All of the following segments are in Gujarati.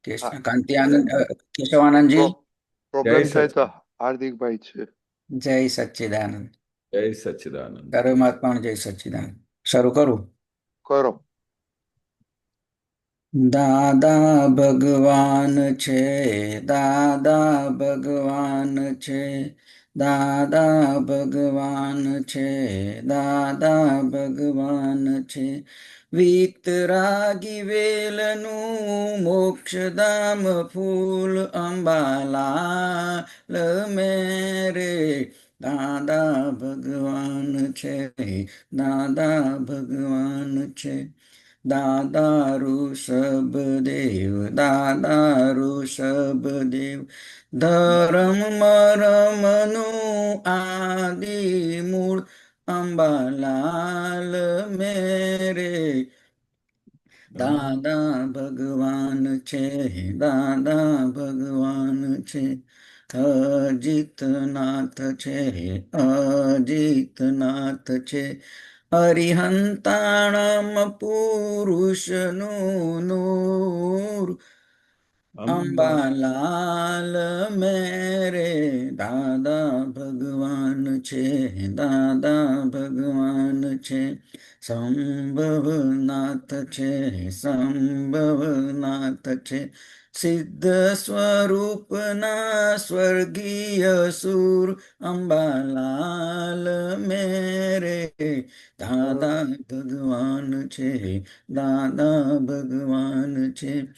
હા, કાંતિ પ્રોબ્લેમ આનંદ કેશવાનંદજી. પ્રોબ્લેમ જય થાય તો સચિદાનંદ. હાર્દિકભાઈ છે. જય સચ્ચિદાનંદ. જય સચ્ચિદાનંદ. પરમાત્મા જય સચ્ચિદાનંદ. શરૂ કરું. કરો. દાદા ભગવાન છે, દાદા ભગવાન છે, દાદા ભગવાન છે, દાદા ભગવાન છે. વિતરાગી વેલનું મોક્ષધામ ફૂલ અંબાલાલ મેરે દાદા ભગવાન છે, દાદા ભગવાન છે. દાદા ઋષભદેવ, દાદા ઋષભદેવ, ધરમ મરમનું આદિ મૂળ અંબાલાલ મેરે દાદા ભગવાન છે, દાદા ભગવાન છે. અજીતનાથ છે, અજીતનાથ છે. અરિહંતાણમ પુરુષનું નૂર અંબા અંબાલાલ મેરે દાદા ભગવાન છે, દાદા ભગવાન છે. સંભવનાથ છે, સંભવનાથ છે. સિદ્ધ સ્વરૂપના સ્વર્ગીય સુર અંબાલાલ મેરે દાદા ભગવાન છે, દાદા ભગવાન છે.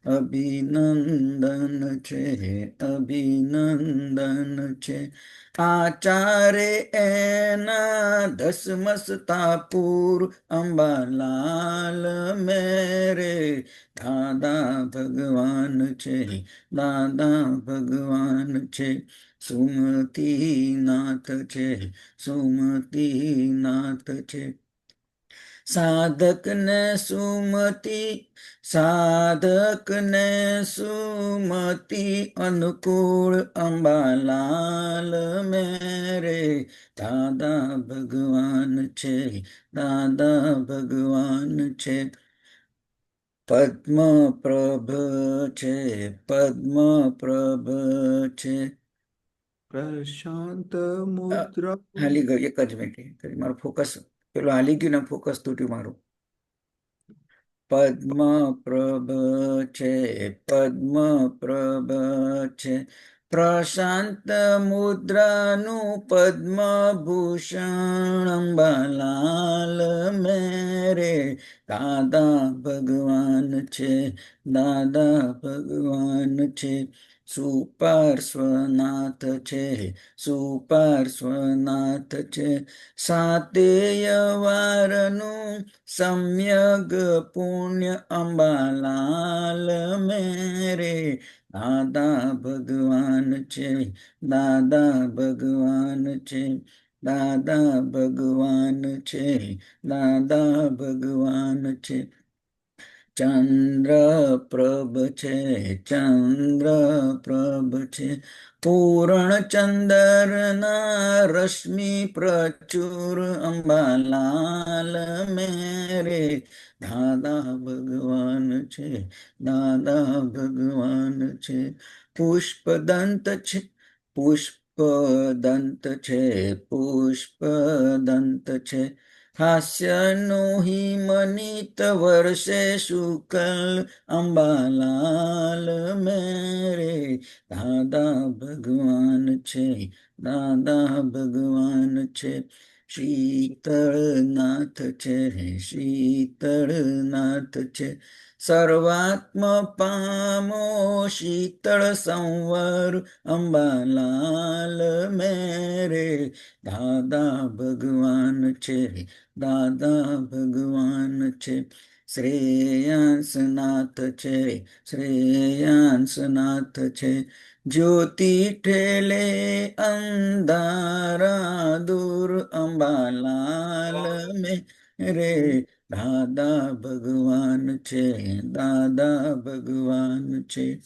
અભિનંદન છે, અભિનંદન છે. આચારે એના દસમસ્તાપુર અંબાલાલ મેરે દાદા ભગવાન છે, દાદા ભગવાન છે. સુમતીનાથ છે, સુમતીનાથ છે. સાધકને સુમતિ, સાધકને સુમતિ અનુકૂળ અંબાલાલ મેરે દાદા ભગવાન છે, દાદા ભગવાન છે. પદ્મપ્રભ છે, પદ્મપ્રભ છે. પ્રશાંત અ, મુદ્રા. હાલી ગયો એક જ મિનિટ મારું ફોકસ પેલું હાલી ગયું ને ફોકસ તૂટ્યું મારું. પદ્મપ્રભ છે, પદ્મપ્રભ છે. પ્રશાંત મુદ્રાનું પદ્મભૂષણ અંબાલાલ મેરે દાદા ભગવાન છે, દાદા ભગવાન છે. સુપાર્શ્વનાથ છે, સુપાર્શ્વનાથ છે. સાતેય વારનું સમ્યગ પુણ્ય અંબાલાલ મેરે દાદા ભગવાન છે, દાદા ભગવાન છે. દાદા ભગવાન છે, દાદા ભગવાન છે. ચંદ્રપ્રભ છે, ચંદ્રપ્રભ છે. પૂર્ણ ચંદ્રના રશ્મિ પ્રચુર અંબાલાલ મેરે દાદા ભગવાન છે, દાદા ભગવાન છે. પુષ્પદંત છે, પુષ્પદંત છે, પુષ્પદંત છે. હાસ્યનું હિમનિત વર્ષે શુકલ અંબાલાલ મેરે દાદા ભગવાન છે, દાદા ભગવાન છે. શીતળનાથ છે, શીતળનાથ છે. સર્વાત્મ પામો શીતળ સંવર અંબાલાલ મેરે દાદા ભગવાન છે, દાદા ભગવાન છે. શ્રેયાંસનાથ છે, શ્રેયાંસનાથ છે. જ્યોતિ ઠેલે અંધારા દૂર અંબાલાલ મેરે દાદા ભગવાન છે, દાદા ભગવાન છે.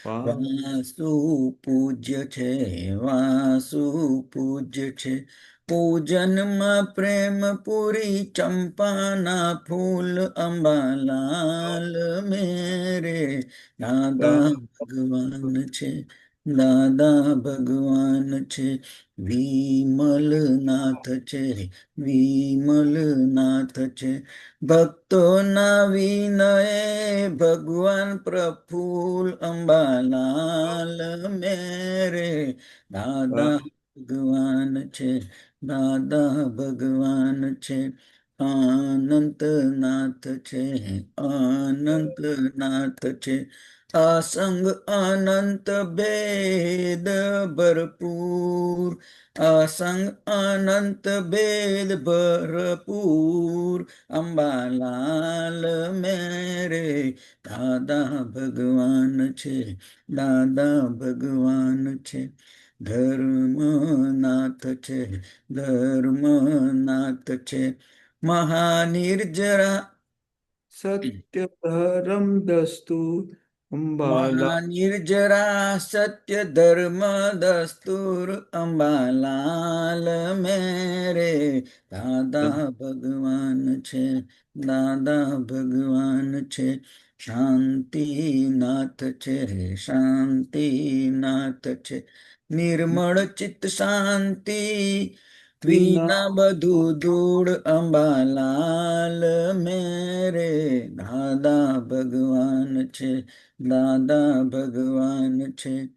વાસુ પૂજ્ય છે, વાસુ પૂજ્ય છે. પૂજનમાં પ્રેમ પૂરી ચંપાના ફૂલ અંબાલાલ મેરે દાદા ભગવાન છે, દાદા ભગવાન છે. વિમલનાથ છે, વિમલનાથ છે. ભક્તોના વિનય ભગવાન પ્રફુલ્લ અંબાલાલ મેરે દાદા ભગવાન છે, દાદા ભગવાન છે. અનંતનાથ છે, અનંતનાથ છે. અસંગ અનંત ભેદ ભરપૂર, અસંગ અનંત ભેદ ભરપૂર અંબાલાલ મેરે દાદા ભગવાન છે, દાદા ભગવાન છે. ધર્મનાથ છે, ધર્મનાથ છે. મહાનિર્જરા સત્ય ધરમ દસ્તુ અંબાલા મહાનિર્જરા સત્ય ધર્મ દસ્તુર અંબાલાલ મેરે દાદા ભગવાન છે, દાદા ભગવાન છે. શાંતિનાથ છે, શાંતિનાથ છે. નિર્મળ ચિત્ત શાંતિ વિના બધું ધૂળ અંબાલાલ મેરે દાદા ભગવાન છે, દાદા ભગવાન છે.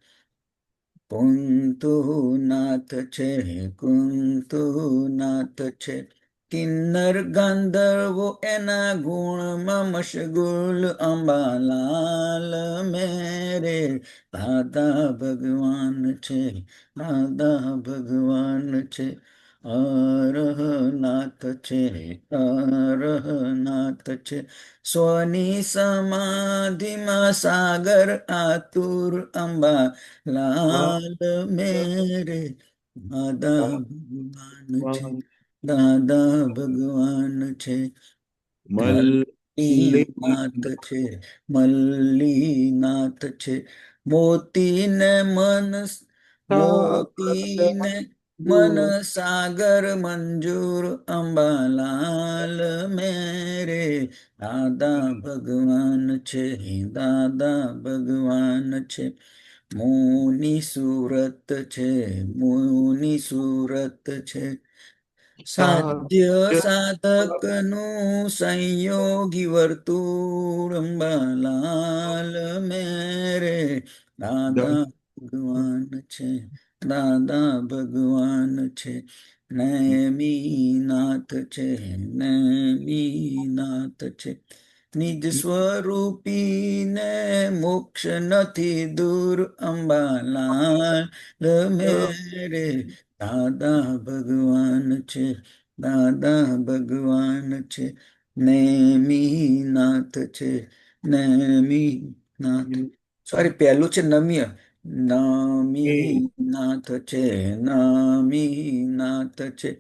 કુંતુનાથ છે, કુંતુનાથ છે. કિન્નર ગાંધર્વો એના ગુણમાં મશગુલ અંબાલાલ મેરે દાદા ભગવાન છે, દાદા ભગવાન છે. અરહનાથ છે, અરહનાથ છે. સ્વની સમાધિમાં સાગર આતુર અંબા લાલ મેરે દાદા ભગવાન છે, દાદા ભગવાન છે. મલ્લીનાથ છે, મલ્લીનાથ છે. મોતીને મન મોતીને મન સાગર મંજૂર અંબાલાલ મેરે દાદા ભગવાન છે, દાદા ભગવાન છે. મુનિ સુરત છે, મુનિ સુરત છે. સાધ્ય સાધકનું સંયોગી વર્તુળ અંબાલાલ મેરે દાદા ભગવાન છે, દાદા ભગવાન છે. નૈમિનાથ છે, નૈમિનાથ છે. નિજ સ્વરૂપીને મોક્ષ નથી દૂર અંબાલાલ મેરે દાદા ભગવાન છે, દાદા ભગવાન છે. નેમિનાથ છે, નેમિનાથ. સોરી, પહેલું છે નમ્ય. નમીનાથ છે, નમીનાથ છે.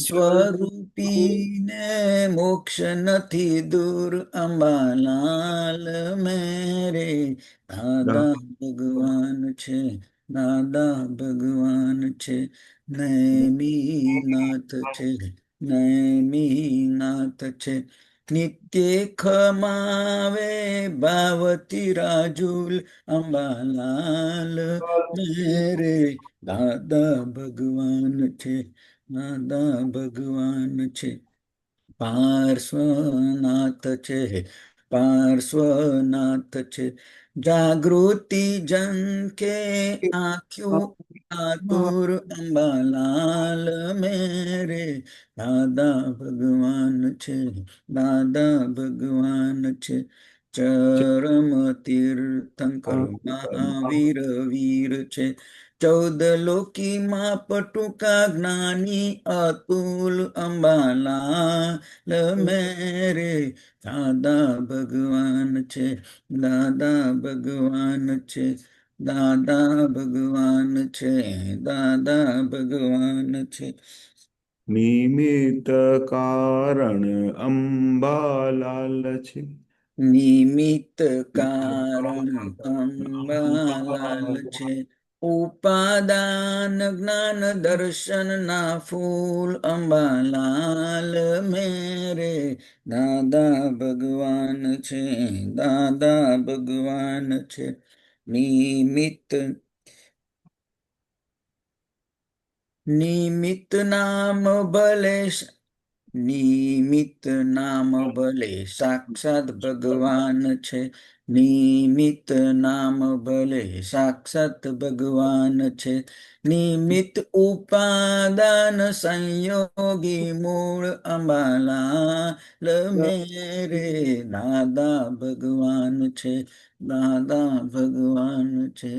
સ્વરૂપીને મોક્ષ નથી દૂર અંબાલાલ મેરે દાદા ભગવાન છે, દાદા ભગવાન છે. નૈમિનાથ છે, નૈમિનાથ છે. નિત્ય ખમાવે ભાવતી રાજુલ અંબાલાલ મેરે દાદા ભગવાન છે, દાદા ભગવાન છે. પાર્શ્વનાથ છે, પાર્શ્વનાથ છે. જાગૃતિ જન કે આંખ્યું આતુર અંબાલાલ મેરે દાદા ભગવાન છે, દાદા ભગવાન છે. ચરમ તીર્થંકર મહાવીર વીર છે. 14 લોકીમાં પટુકા જ્ઞાની અતુલ અંબાલાલ મેરે દાદા ભગવાન છે, દાદા ભગવાન છે. દાદા ભગવાન છે, દાદા ભગવાન છે. નિમિત્ત કારણ અંબાલાલ છે, નિમિત્ત કારણ અંબાલાલ છે. ઉપાદાન જ્ઞાન દર્શન ના ફૂલ અંબાલાલ મેરે દાદા ભગવાન છે, દાદા ભગવાન છે. નિમિત્ત નિમિત્ત નામ ભલે નિમિત્ત નામ ભલે સાક્ષાત ભગવાન છે. નિમિત્ત નામ ભલે સાક્ષાત ભગવાન છે. નિમિત્ત ઉપાદાન સંયોગી મૂળ અંબાલાલ મેરે દાદા ભગવાન છે, દાદા ભગવાન છે.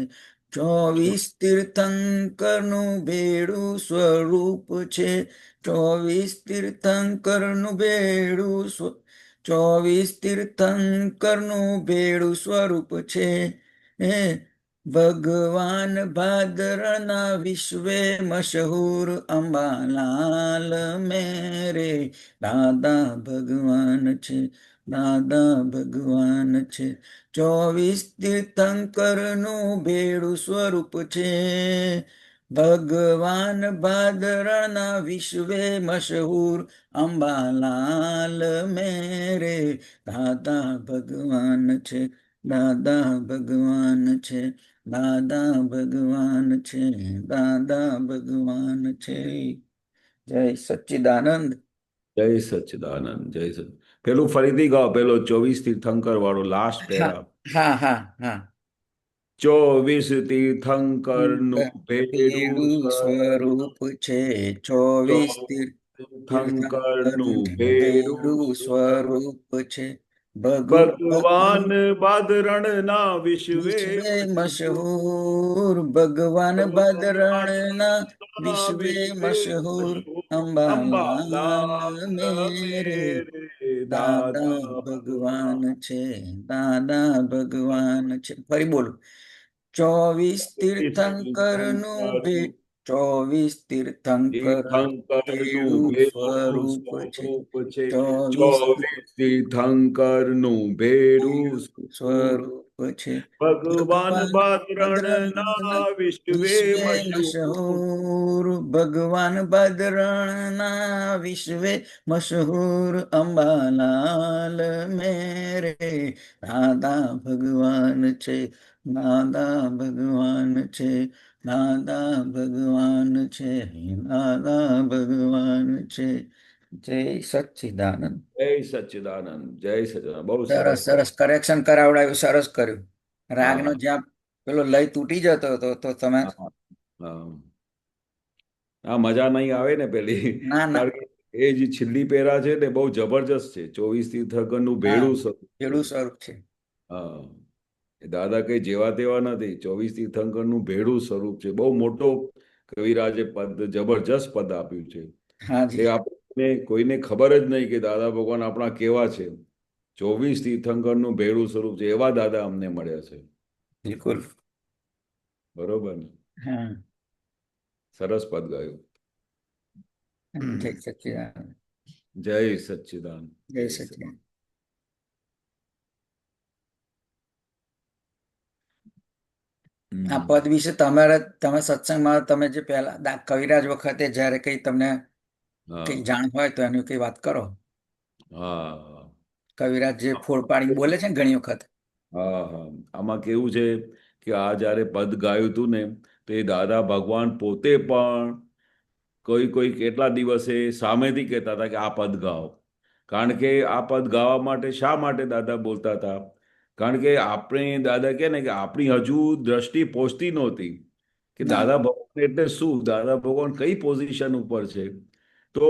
24 તીર્થંકરનું ભેળું સ્વરૂપ છે. 24 તીર્થંકરનું ભેળું 24 તીર્થંકરનું ભેળું સ્વરૂપ છે. ભગવાન ભાદરણા વિશ્વે મશહૂર અંબાલાલ મેરે દાદા ભગવાન છે, દાદા ભગવાન છે. 24 તીર્થંકરનું ભેળું સ્વરૂપ છે. ભગવાન ભાદરણા વિશ્વે મશહૂર અંબાલાલ મેરે દાદા ભગવાન છે, દાદા ભગવાન છે, દાદા ભગવાન છે, દાદા ભગવાન છે. જય સચ્ચિદાનંદ. જય સચ્ચિદાનંદ, જય સચ. પેલું ફરીથી ગાઓ, પેલો 24 તીર્થંકર વાળો લાસ્ટ પેરા. હા હા હા. 24 તીર્થંકરનું ભેળું ભેળું સ્વરૂપ છે. 24 તીર્થંકરનું ભેળું ભેળું સ્વરૂપ છે. ભગવાન બાદરણના વિશ્વે વિશ્વે મશહૂર ભગવાન ભાદરણના વિશ્વે મશહૂર અંબાલાલ મેરે દાદા ભગવાન છે, દાદા ભગવાન છે. ફરી બોલો. 24 તીર્થંકરનું 24 તીર્થંકરનું તીર્થંકરનું ભેળું ભેળું સ્વરૂપ છે. સ્વરૂપ છે. 24 24 તીર્થંકરનું ભેળું સ્વરૂપ છે. ભગવાન ભગવાન બાદરણના ભદ્રણના વિશ્વે વિશ્વે મશહૂર. મશહૂર ભગવાન ભદ્રણના વિશ્વે મશહૂર અંબાલાલ મેરે દાદા ભગવાન છે, દાદા ભગવાન છે, દાદા ભગવાન છે, દાદા ભગવાન છે. જય સચ્ચિદાનંદ. જય સચ્ચિદાનંદ, જય સચ્ચિદાનંદ. બહુ સરસ સરસ. સરસ કરેક્શન કરાવડાયું, સરસ કર્યું. રાગનો હા જ્યાં પેલો લય તૂટી જતો હતો તો તમે હા હા. આ મજા નહીં આવે ને પેલી, ના ના. કારણ કે એ જે છેલ્લી પેરા છે ને બહુ જબરજસ્ત છે. 24 તીર્થંકરનું હા, ભેળું સ્વરૂપ છે. ભેળું સ્વરૂપ છે. હા, એ દાદા કઈ જેવા તેવા નથી. 24 તીર્થંકરનું ભેળું સ્વરૂપ છે. બહુ મોટો કવિરાજે પદ, જબરજસ્ત પદ આપ્યું છે. હાજી. એ આપણને કોઈને ખબર જ નહીં કે દાદા ભગવાન આપણા કેવા છે. 24 તીર્થંકરનું ભેળું સ્વરૂપ છે, એવા દાદા અમને મળ્યા છે. બિલકુલ. બરોબર ને? હા. સરસ પદ ગાયું. જય સચ્ચિદાનંદ. જય સચ્ચિદાનંદ, જય જય સચ્ચિદાનંદ. આ હમ. પદ વિશે તમે સત્સંગમાં તમે જે પહેલા કવિરાજ વખતે જ્યારે કઈ તમને હા કઈ જાણ હોય તો એની કઈ વાત કરો. હા કવિરાજ જે ફોડ પાડીને બોલે છે ને ઘણી વખત. હા હા. આમાં કેવું છે કે આ જ્યારે પદ ગાયું હતું ને, તો એ દાદા ભગવાન પોતે પણ કોઈ કેટલા દિવસે સામેથી કહેતા હતા કે આ પદ ગાઓ. કારણ કે આ પદ ગાવા માટે શા માટે દાદા બોલતા હતા? કારણ કે આપણે દાદા કહે ને કે આપણી હજુ દ્રષ્ટિ પહોંચતી નહોતી કે ના. દાદા ભગવાન એટલે શું, દાદા ભગવાન કઈ પોઝિશન ઉપર છે. તો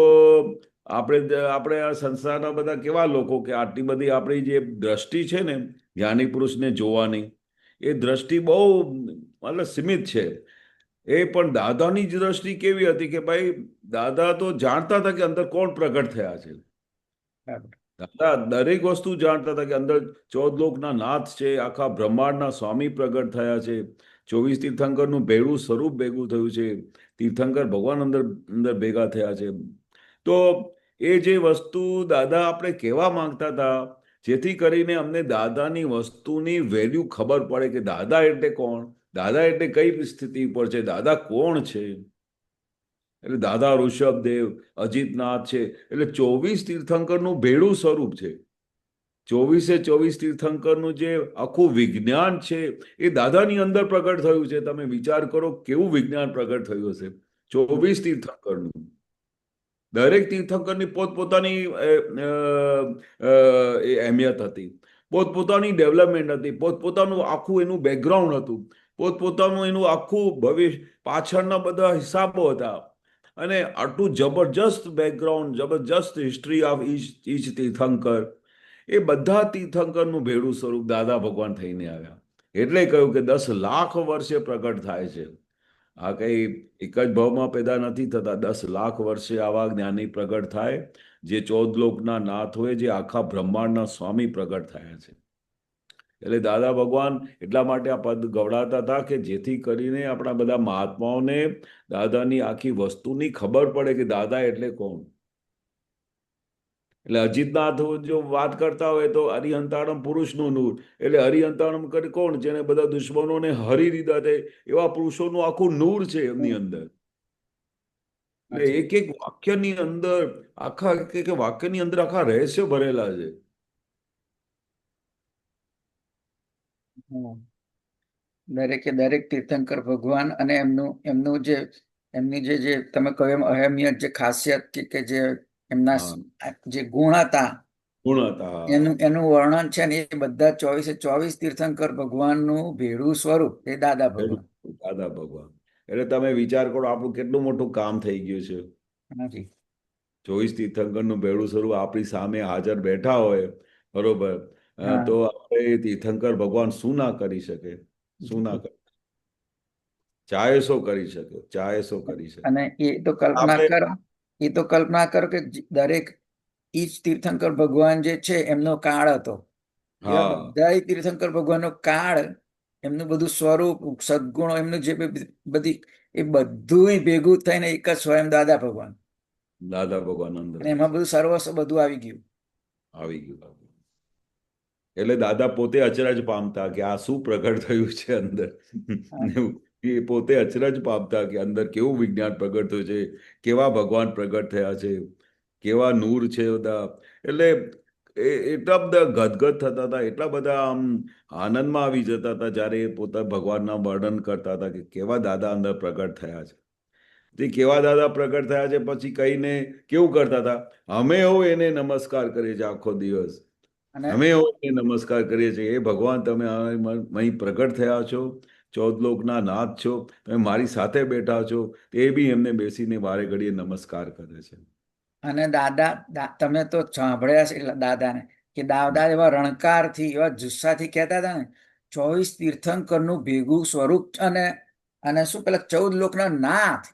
આપણે આ સંસારના બધા કેવા લોકો કે આટલી બધી આપણી જે દ્રષ્ટિ છે ને જ્ઞાની પુરુષને જોવાની, એ દ્રષ્ટિ બહુ મતલબ સીમિત છે. એ પણ દાદાની જ દ્રષ્ટિ કેવી હતી કે ભાઈ દાદા તો જાણતા હતા કે અંદર કોણ પ્રગટ થયા છે. બરાબર. દાદા દરેક વસ્તુ જાણતા હતા કે અંદર 14 લોકના નાથ છે, આખા બ્રહ્માંડના સ્વામી પ્રગટ થયા છે. 24 તીર્થંકરનું ભેળું સ્વરૂપ ભેગું થયું છે. તીર્થંકર ભગવાન અંદર અંદર ભેગા થયા છે. તો એ જે વસ્તુ દાદા આપણે કહેવા માંગતા હતા, જેથી કરીને અમને દાદાની વસ્તુની વેલ્યુ ખબર પડે કે દાદા એટલે કોણ, દાદા એટલે કઈ સ્થિતિ ઉપર છે, દાદા કોણ છે? એટલે દાદા ઋષભદેવ, અજીતનાથ છે, એટલે 24 તીર્થંકરનું ભેળું સ્વરૂપ છે. 24 તીર્થંકરનું જે આખું વિજ્ઞાન છે એ દાદાની અંદર પ્રગટ થયું છે. તમે વિચાર કરો કેવું વિજ્ઞાન પ્રગટ થયું હશે 24 તીર્થંકરનું. દરેક તીર્થંકરની પોતપોતાની એ અહેમિયત હતી, પોતપોતાની ડેવલપમેન્ટ હતી, પોતપોતાનું આખું એનું બેકગ્રાઉન્ડ હતું, પોતપોતાનું એનું આખું ભવિષ્ય, પાછળના બધા હિસાબો હતા. અને આટલું જબરજસ્ત બેકગ્રાઉન્ડ, જબરજસ્ત હિસ્ટ્રી ઓફ ઈચ તીર્થંકર, એ બધા તીર્થંકરનું ભેળું સ્વરૂપ દાદા ભગવાન થઈને આવ્યા. એટલે કહ્યું કે 10 લાખ વર્ષે પ્રગટ થાય છે. આ કઈ એક જ ભાવમાં પેદા નથી થતા, 10 લાખ વર્ષે આવા જ્ઞાની પ્રગટ થાય, જે 14 લોકના નાથ હોય, જે આખા બ્રહ્માંડના સ્વામી પ્રગટ થયા છે. એટલે દાદા ભગવાન એટલા માટે આ પદ ગવડાવતા હતા કે જેથી કરીને આપણા બધા મહાત્માઓને દાદાની આખી વસ્તુની ખબર પડે કે દાદા એટલે કોણ. એટલે અજીતનાથ જો વાત કરતા હોય તો હરિહંતાણમ પુરુષનું નૂર, એટલે હરિહંતાણમ કરી કોણ? જેને બધા દુશ્મનોને હરી દીધા છે, એવા પુરુષોનું આખું નૂર છે એમની અંદર. એટલે એક એક વાક્યની અંદર, આખા એક વાક્યની અંદર આખા રહસ્યો ભરેલા છે. દરેક તીર્થંકર ભગવાન અને એમનું એમની જે તમે કહ્યું એમ અહેમિયત, જે ખાસિયત કે જે એમના જે ગુણ હતા, એનું વર્ણન છે ને એ બધા 24 ત્રિર્થંકર ભગવાનનું ભેળું સ્વરૂપ એ દાદા ભગવાન. દાદા ભગવાન એટલે તમે વિચાર કરો આપણું કેટલું મોટું કામ થઈ ગયું છે. 24 તીર્થંકરનું ભેળું સ્વરૂપ આપણી સામે હાજર બેઠા હોય, બરોબર, તો આપણે તીર્થંકર ભગવાન શું ના કરી શકે? શું ના કરી? ચાહે શું કરી શકે, ચાહે શું કરી શકે. અને એ તો કલ્પના કરો કે દરેક ઈચ તીર્થંકર ભગવાન જે છે એમનો કાળ હતો. બધા તીર્થંકર ભગવાનનો કાળ, એમનું બધું સ્વરૂપ, સદગુણો, એમનું જે બધી, એ બધું ભેગું થઈને એક જ સ્વયં દાદા ભગવાન. દાદા ભગવાન અંદર એમાં બધું સર્વસ્વ બધું આવી ગયું. એટલે દાદા પોતે અચરજ પામતા કે આ શું પ્રગટ થયું છે અંદર. એ પોતે અચરજ પામતા કે અંદર કેવું વિજ્ઞાન પ્રગટ થયું છે, કેવા ભગવાન પ્રગટ થયા છે, કેવા નૂર છે બધા. એટલે એટલા બધા ગદગદ થતા હતા, એટલા બધા આમ આનંદમાં આવી જતા હતા જ્યારે એ પોતા ભગવાનના વર્ણન કરતા હતા કે કેવા દાદા અંદર પ્રગટ થયા છે. તે કેવા દાદા પ્રગટ થયા છે પછી કહીને કેવું કરતા હતા, અમે એને નમસ્કાર કરીએ છીએ આખો દિવસ, અમે એને નમસ્કાર કરીએ છીએ. એ ભગવાન તમે અહીં પ્રગટ થયા છો, 14 લોકના નાથ છો, તમે મારી સાથે બેઠા છો. એ બી એમને બેસીને વારે ઘડીએ નમસ્કાર કરે છે. અને દાદા, તમે તો સાંભળ્યા છે દાદાને, કે દાદા એવા રણકારથી, એવા જુસ્સાથી કહેતા હતા ને, 24 તીર્થંકરનું ભેગું સ્વરૂપ, અને શું પેલા 14 લોકના નાથ,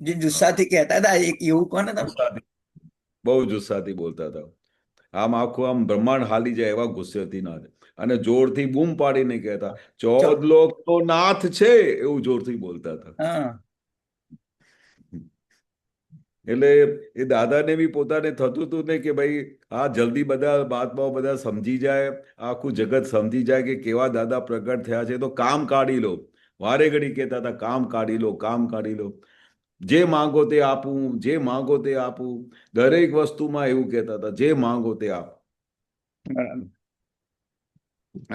જે જુસ્સાથી કહેતા હતા, એવું કોને તમે? બહુ જુસ્સાથી બોલતા હતા. આમ આખું આમ બ્રહ્માંડ હાલી જાય એવા ગુસ્સેથી ના, અને જોરથી બૂમ પાડીને કહેતા 14 લોક તો નાથ છે, એવું જોરથી બોલતા હતા. એટલે એ દાદાને બી પોતાને થતું હતું ને કે ભાઈ આ જલ્દી બધા બાદમાં બધા સમજી જાય, આખું જગત સમજી જાય કે કેવા દાદા પ્રગટ થયા છે, તો કામ કાઢી લો. વારે ઘડી કહેતા હતા કામ કાઢી લો, કામ કાઢી લો, જે માંગો તે આપું, જે માંગો તે આપું. દરેક વસ્તુમાં એવું કહેતા હતા, જે માંગો તે આપ.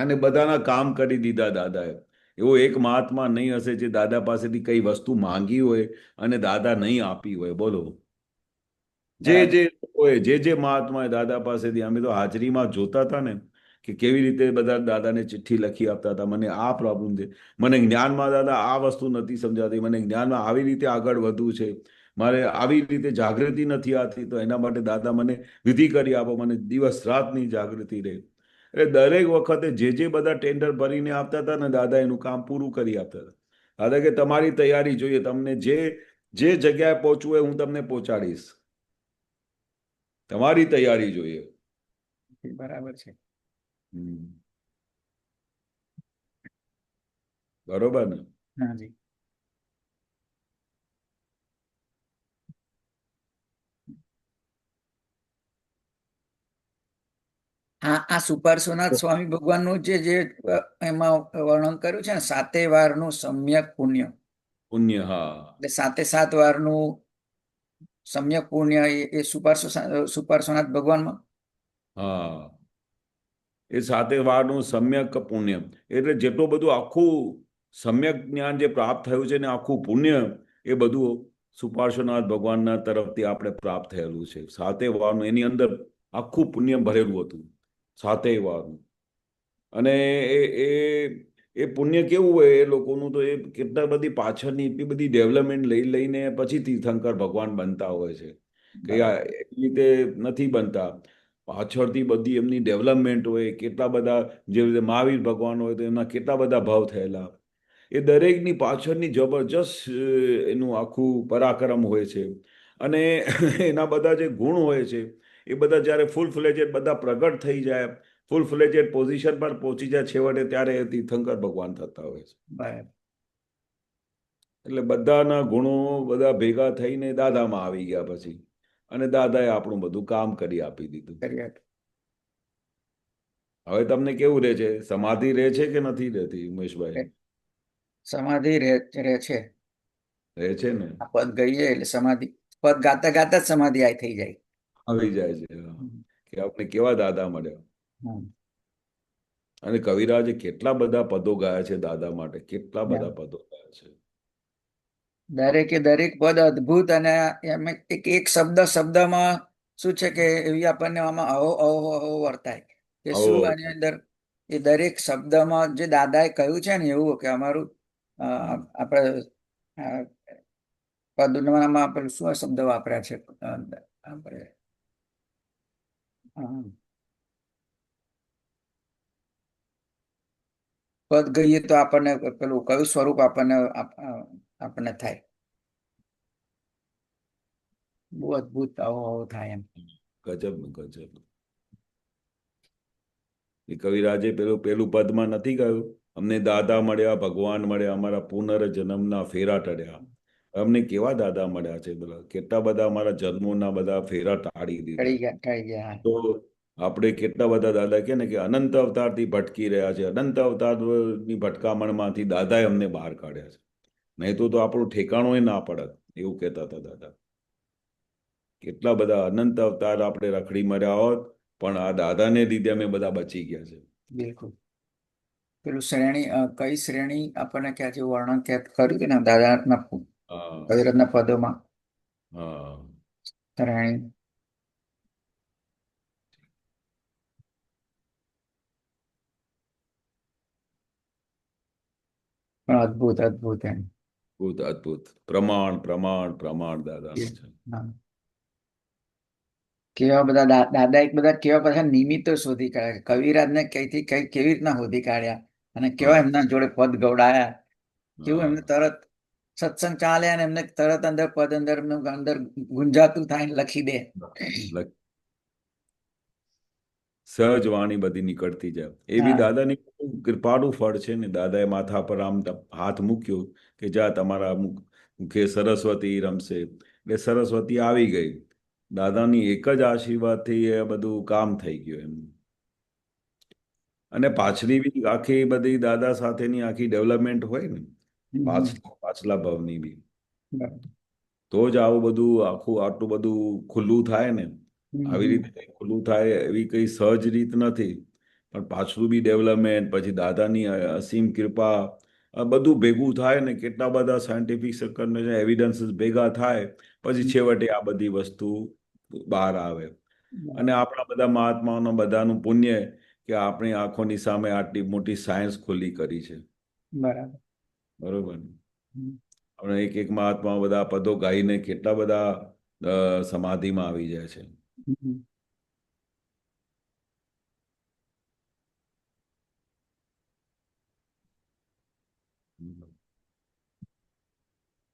અને બધાના કામ કરી દીધા દાદાએ. એવો એક મહાત્મા નહીં હશે જે દાદા પાસેથી કઈ વસ્તુ માંગી હોય અને દાદા નહીં આપી હોય. બોલો, જે મહાત્માએ દાદા પાસેથી, અમે તો હાજરીમાં જોતા હતા ને કે કેવી રીતે બધા દાદાને ચિઠ્ઠી લખી આપતા હતા, મને આ પ્રોબ્લેમ છે, મને જ્ઞાનમાં દાદા આ વસ્તુ નથી સમજાતી, મને જ્ઞાનમાં આવી રીતે આગળ વધવું છે, મારે આવી રીતે જાગૃતિ નથી આવતી, તો એના માટે દાદા મને વિધિ કરી આપો, મને દિવસ રાતની જાગૃતિ રહે. એટલે દરેક વખતે જે બધા ટેન્ડર ભરીને આપતા હતા ને, દાદા એનું કામ પૂરું કરી આપતા હતા. દાદા કે તમારી તૈયારી જોઈએ, તમને જે જગ્યાએ પહોંચવું હોય હું તમને પહોંચાડીશ, તમારી તૈયારી જોઈએ. બરાબર છે. બરોબર ને? હાજી. આ સુપાર્શ્વનાથ સ્વામી ભગવાનનું જે એમાં વર્ણન કર્યું છે ને, 7 વારનું સમ્યક પુણ્ય, પુણ્ય, હા એટલે 7 વારનું સમ્યક પુણ્ય એ સુપાર્શ્વનાથ ભગવાનમાં. હા, એ 7 વારનું સમ્યક પુણ્ય એટલે જેટલું બધું આખું સમ્યક જ્ઞાન જે પ્રાપ્ત થયું છે ને આખું પુણ્ય એ બધું સુપાર્શ્વનાથ ભગવાનના તરફથી આપણે પ્રાપ્ત થયેલું છે. 7 વારનું એની અંદર આખું પુણ્ય ભરેલું હતું, 7 વારનું. અને એ એ એ પુણ્ય કેવું હોય એ લોકોનું, તો એ કેટલા બધી પાછળની એટલી બધી ડેવલપમેન્ટ લઈને પછી તીર્થંકર ભગવાન બનતા હોય છે કે આ એવી રીતે નથી બનતા. પાછળથી બધી એમની ડેવલપમેન્ટ હોય, કેટલા બધા, જે રીતે મહાવીર ભગવાન હોય તો એમના કેટલા બધા ભાવ થયેલા, એ દરેકની પાછળની જબરજસ્ત એનું આખું પરાક્રમ હોય છે. અને એના બધા જે ગુણ હોય છે એ બધા જ્યારે ફૂલ ફ્લેજેડ બધા પ્રગટ થઈ જાય, ફૂલ ફ્લેજેડ પોઝિશન પર પહોંચી જાય છેવટે, ત્યારે એ તીર્થંકર ભગવાન થતા હોય છે. બરાબર. એટલે બધાના ગુણો બધા ભેગા થઈને દાદામાં આવી ગયા પછી, અને દાદાએ આપણું બધું કામ કરી આપી દીધું. હવે તમને કેવું રહે છે? સમાધિ રહે છે કે નથી રહેતી ઉમેશભાઈ? સમાધિ રહે છે. રહે છે ને? આ પદ ગઈએ એટલે સમાધિ, પદ ગાતા ગાતા જ સમાધિ થઈ જાય. આવી જાય છે, કે આપણે કેવા દાદા મળ્યા. હમ. અને કવિરાજે કેટલા બધા પદો ગાયા છે દાદા માટે, કેટલા બધા પદો ગાયા છે. દરેકે દરેક પદ અદ્ભુત, અને એમ એક શબ્દમાં શું છે કે એવી આપણને આમાં અહો અહો અહો વર્તાય કે શું આની અંદર એ દરેક શબ્દમાં જે દાદાએ કહ્યું છે ને, એવું કે અમારું આપણે પદનામાં આપણે શું શબ્દ વાપર્યા છે આપણે, પદ ગઈએ તો આપણને પેલું કયું સ્વરૂપ આપણને થાય, બહુ અદભુત આવો આવો થાય એમ. ગજબ ગજબ. એ કવિરાજે પેલું પદમાં નથી કહ્યું, અમને દાદા મળ્યા, ભગવાન મળ્યા, અમારા પુનર્જન્મના ફેરા ટળ્યા. અમને કેવા દાદા મળ્યા છે, બધા કેટલા બધા અમારા જન્મોના બધા ફેરા ટાળી દીધા. તો આપણે કેટલા બધા દાદા કે ને કે અનંત અવતારથી ભટકી રહ્યા છે, અનંત અવતારની ભટકામણમાંથી દાદાએ અમને બહાર કાઢ્યા છે. નહીં તો આપણું ઠેકાણું ના પડત, એવું કહેતા હતા દાદા. કેટલા બધા અનંત અવતાર આપણે રખડી મર્યા હોત, પણ આ દાદાને લીધે અમે બધા બચી ગયા છે. બિલકુલ. પેલું શ્રેણી, કઈ શ્રેણી આપણને ક્યાં જેવું વર્ણન કર્યું કે ને દાદાના કવિરાજના પદોમાં, શ્રેણી પણ અદભુત અદભુત એમ. અદભુત અદભુત. પ્રમાણ પ્રમાણ પ્રમાણ દાદાનું છે. કેવા બધા દાદા એક બધા કેવા બધા નિમિત્તો શોધી કાઢ્યા, કવિરાજને કઈથી કઈ કેવી રીતના શોધી કાઢ્યા, અને કેવા એમના જોડે પદ ગવડાયા, કેવું એમને તરત સત્સંગ ચાલે અને એમને તરત અંદર પદ અંદર ગુંજાતું થાય, લખી દે. સહજ વાણી બધી નીકળતી જાય. એ બી દાદાની કૃપાનું ફળ છે ને. દાદાએ માથા પર આમ હાથ મૂક્યો કે જા તમારા મુખે સરસ્વતી રમશે, એટલે સરસ્વતી આવી ગઈ. દાદાની એક જ આશીર્વાદથી એ બધું કામ થઈ ગયું એમ. અને પાછલી બી આખી બધી દાદા સાથેની આખી ડેવલપમેન્ટ હોય ને, પાછલા ભાવની બી, તો જ આવું બધું આટલું બધું ખુલ્લું થાય ને. આવી રીતે ખુલ્લું થાય એવી કઈ સહજ રીત નથી, પણ પાછલું બી ડેવલપમેન્ટ, પછી દાદાની અસીમ કૃપા, બધું ભેગું થાય ને, કેટલા બધા સાયન્ટિફિક એવિડન્સીસ ભેગા થાય, પછી છેવટે આ બધી વસ્તુ બહાર આવે. અને આપણા બધા મહાત્માઓના બધાનું પુણ્ય કે આપણી આંખોની સામે આટલી મોટી સાયન્સ ખુલ્લી કરી છે. બરોબર ને? આપણે એક એક મહાત્મા બધા પદો ગાઈને કેટલા બધા સમાધિમાં આવી જાય છે.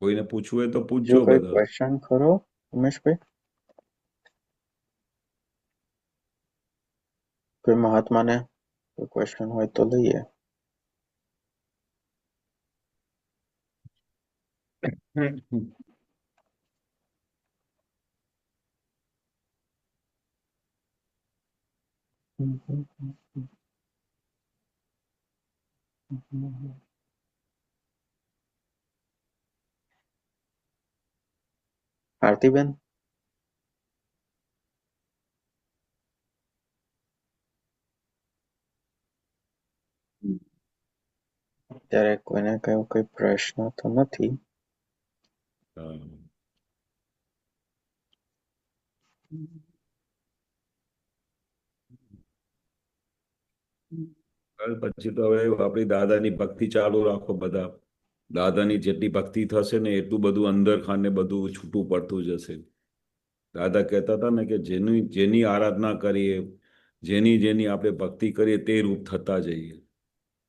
કોઈને પૂછવું હોય તો પૂછજો કોઈ બધા. ક્વેશ્ચન ખરો ઉમેશભાઈ? કોઈ મહાત્માને કોઈ ક્વેશ્ચન હોય તો લઈએ. આરતીબેન, અત્યારે કોઈને કયો કોઈ પ્રશ્ન તો નથી. પછી તો હવે આપણી દાદાની ભક્તિ ચાલુ રાખો બધા. દાદાની જેટલી ભક્તિ થશે ને એટલું બધું અંદર ખાને બધું છૂટું પડતું જશે. દાદા કહેતા હતા ને કે જેની આરાધના કરીએ, જેની આપણે ભક્તિ કરીએ તે રૂપ થતા જઈએ.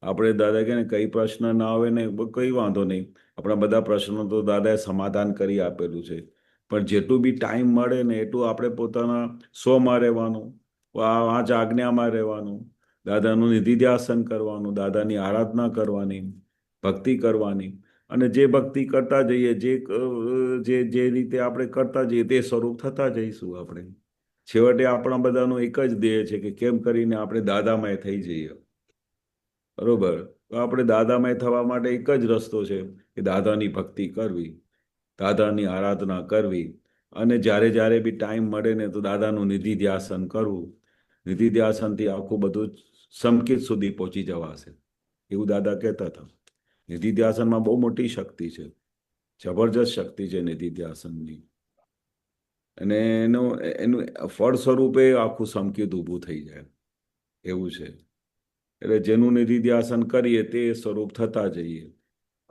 આપણે દાદા કહે ને કઈ પ્રશ્ન ના આવે ને કઈ વાંધો નહીં, આપણા બધા પ્રશ્નો તો દાદાએ સમાધાન કરી આપેલું છે. પણ જેટલું બી ટાઈમ મળે ને એટલું આપણે પોતાના સ્વમાં રહેવાનું, આ જ આજ્ઞામાં રહેવાનું, દાદાનું નિધિધ્યાસન કરવાનું, દાદાની આરાધના કરવાની, ભક્તિ કરવાની. અને જે ભક્તિ કરતા જઈએ, જે રીતે આપણે કરતા જઈએ તે સ્વરૂપ થતા જઈશું આપણે. છેવટે આપણા બધાનું એક જ ધ્યેય છે કે કેમ કરીને આપણે દાદામય થઈ જઈએ. બરોબર? તો આપણે દાદામય થવા માટે એક જ રસ્તો છે કે દાદાની ભક્તિ કરવી, દાદાની આરાધના કરવી, અને જ્યારે બી ટાઈમ મળે ને તો દાદાનું નિધિધ્યાસન કરવું. નિધિધ્યાસનથી આખું બધું સંકેત સુધી પહોંચી જવાશે એવું દાદા કહેતા હતા. નિધિધ્યાસનમાં બહુ મોટી શક્તિ છે, જબરજસ્ત શક્તિ છે નિધિધ્યાસનની. અને એનું ફળ સ્વરૂપે આખું સંકેત ઊભું થઈ જાય એવું છે. એટલે જેનું નિધિધ્યાસન કરીએ તે સ્વરૂપ થતા જઈએ.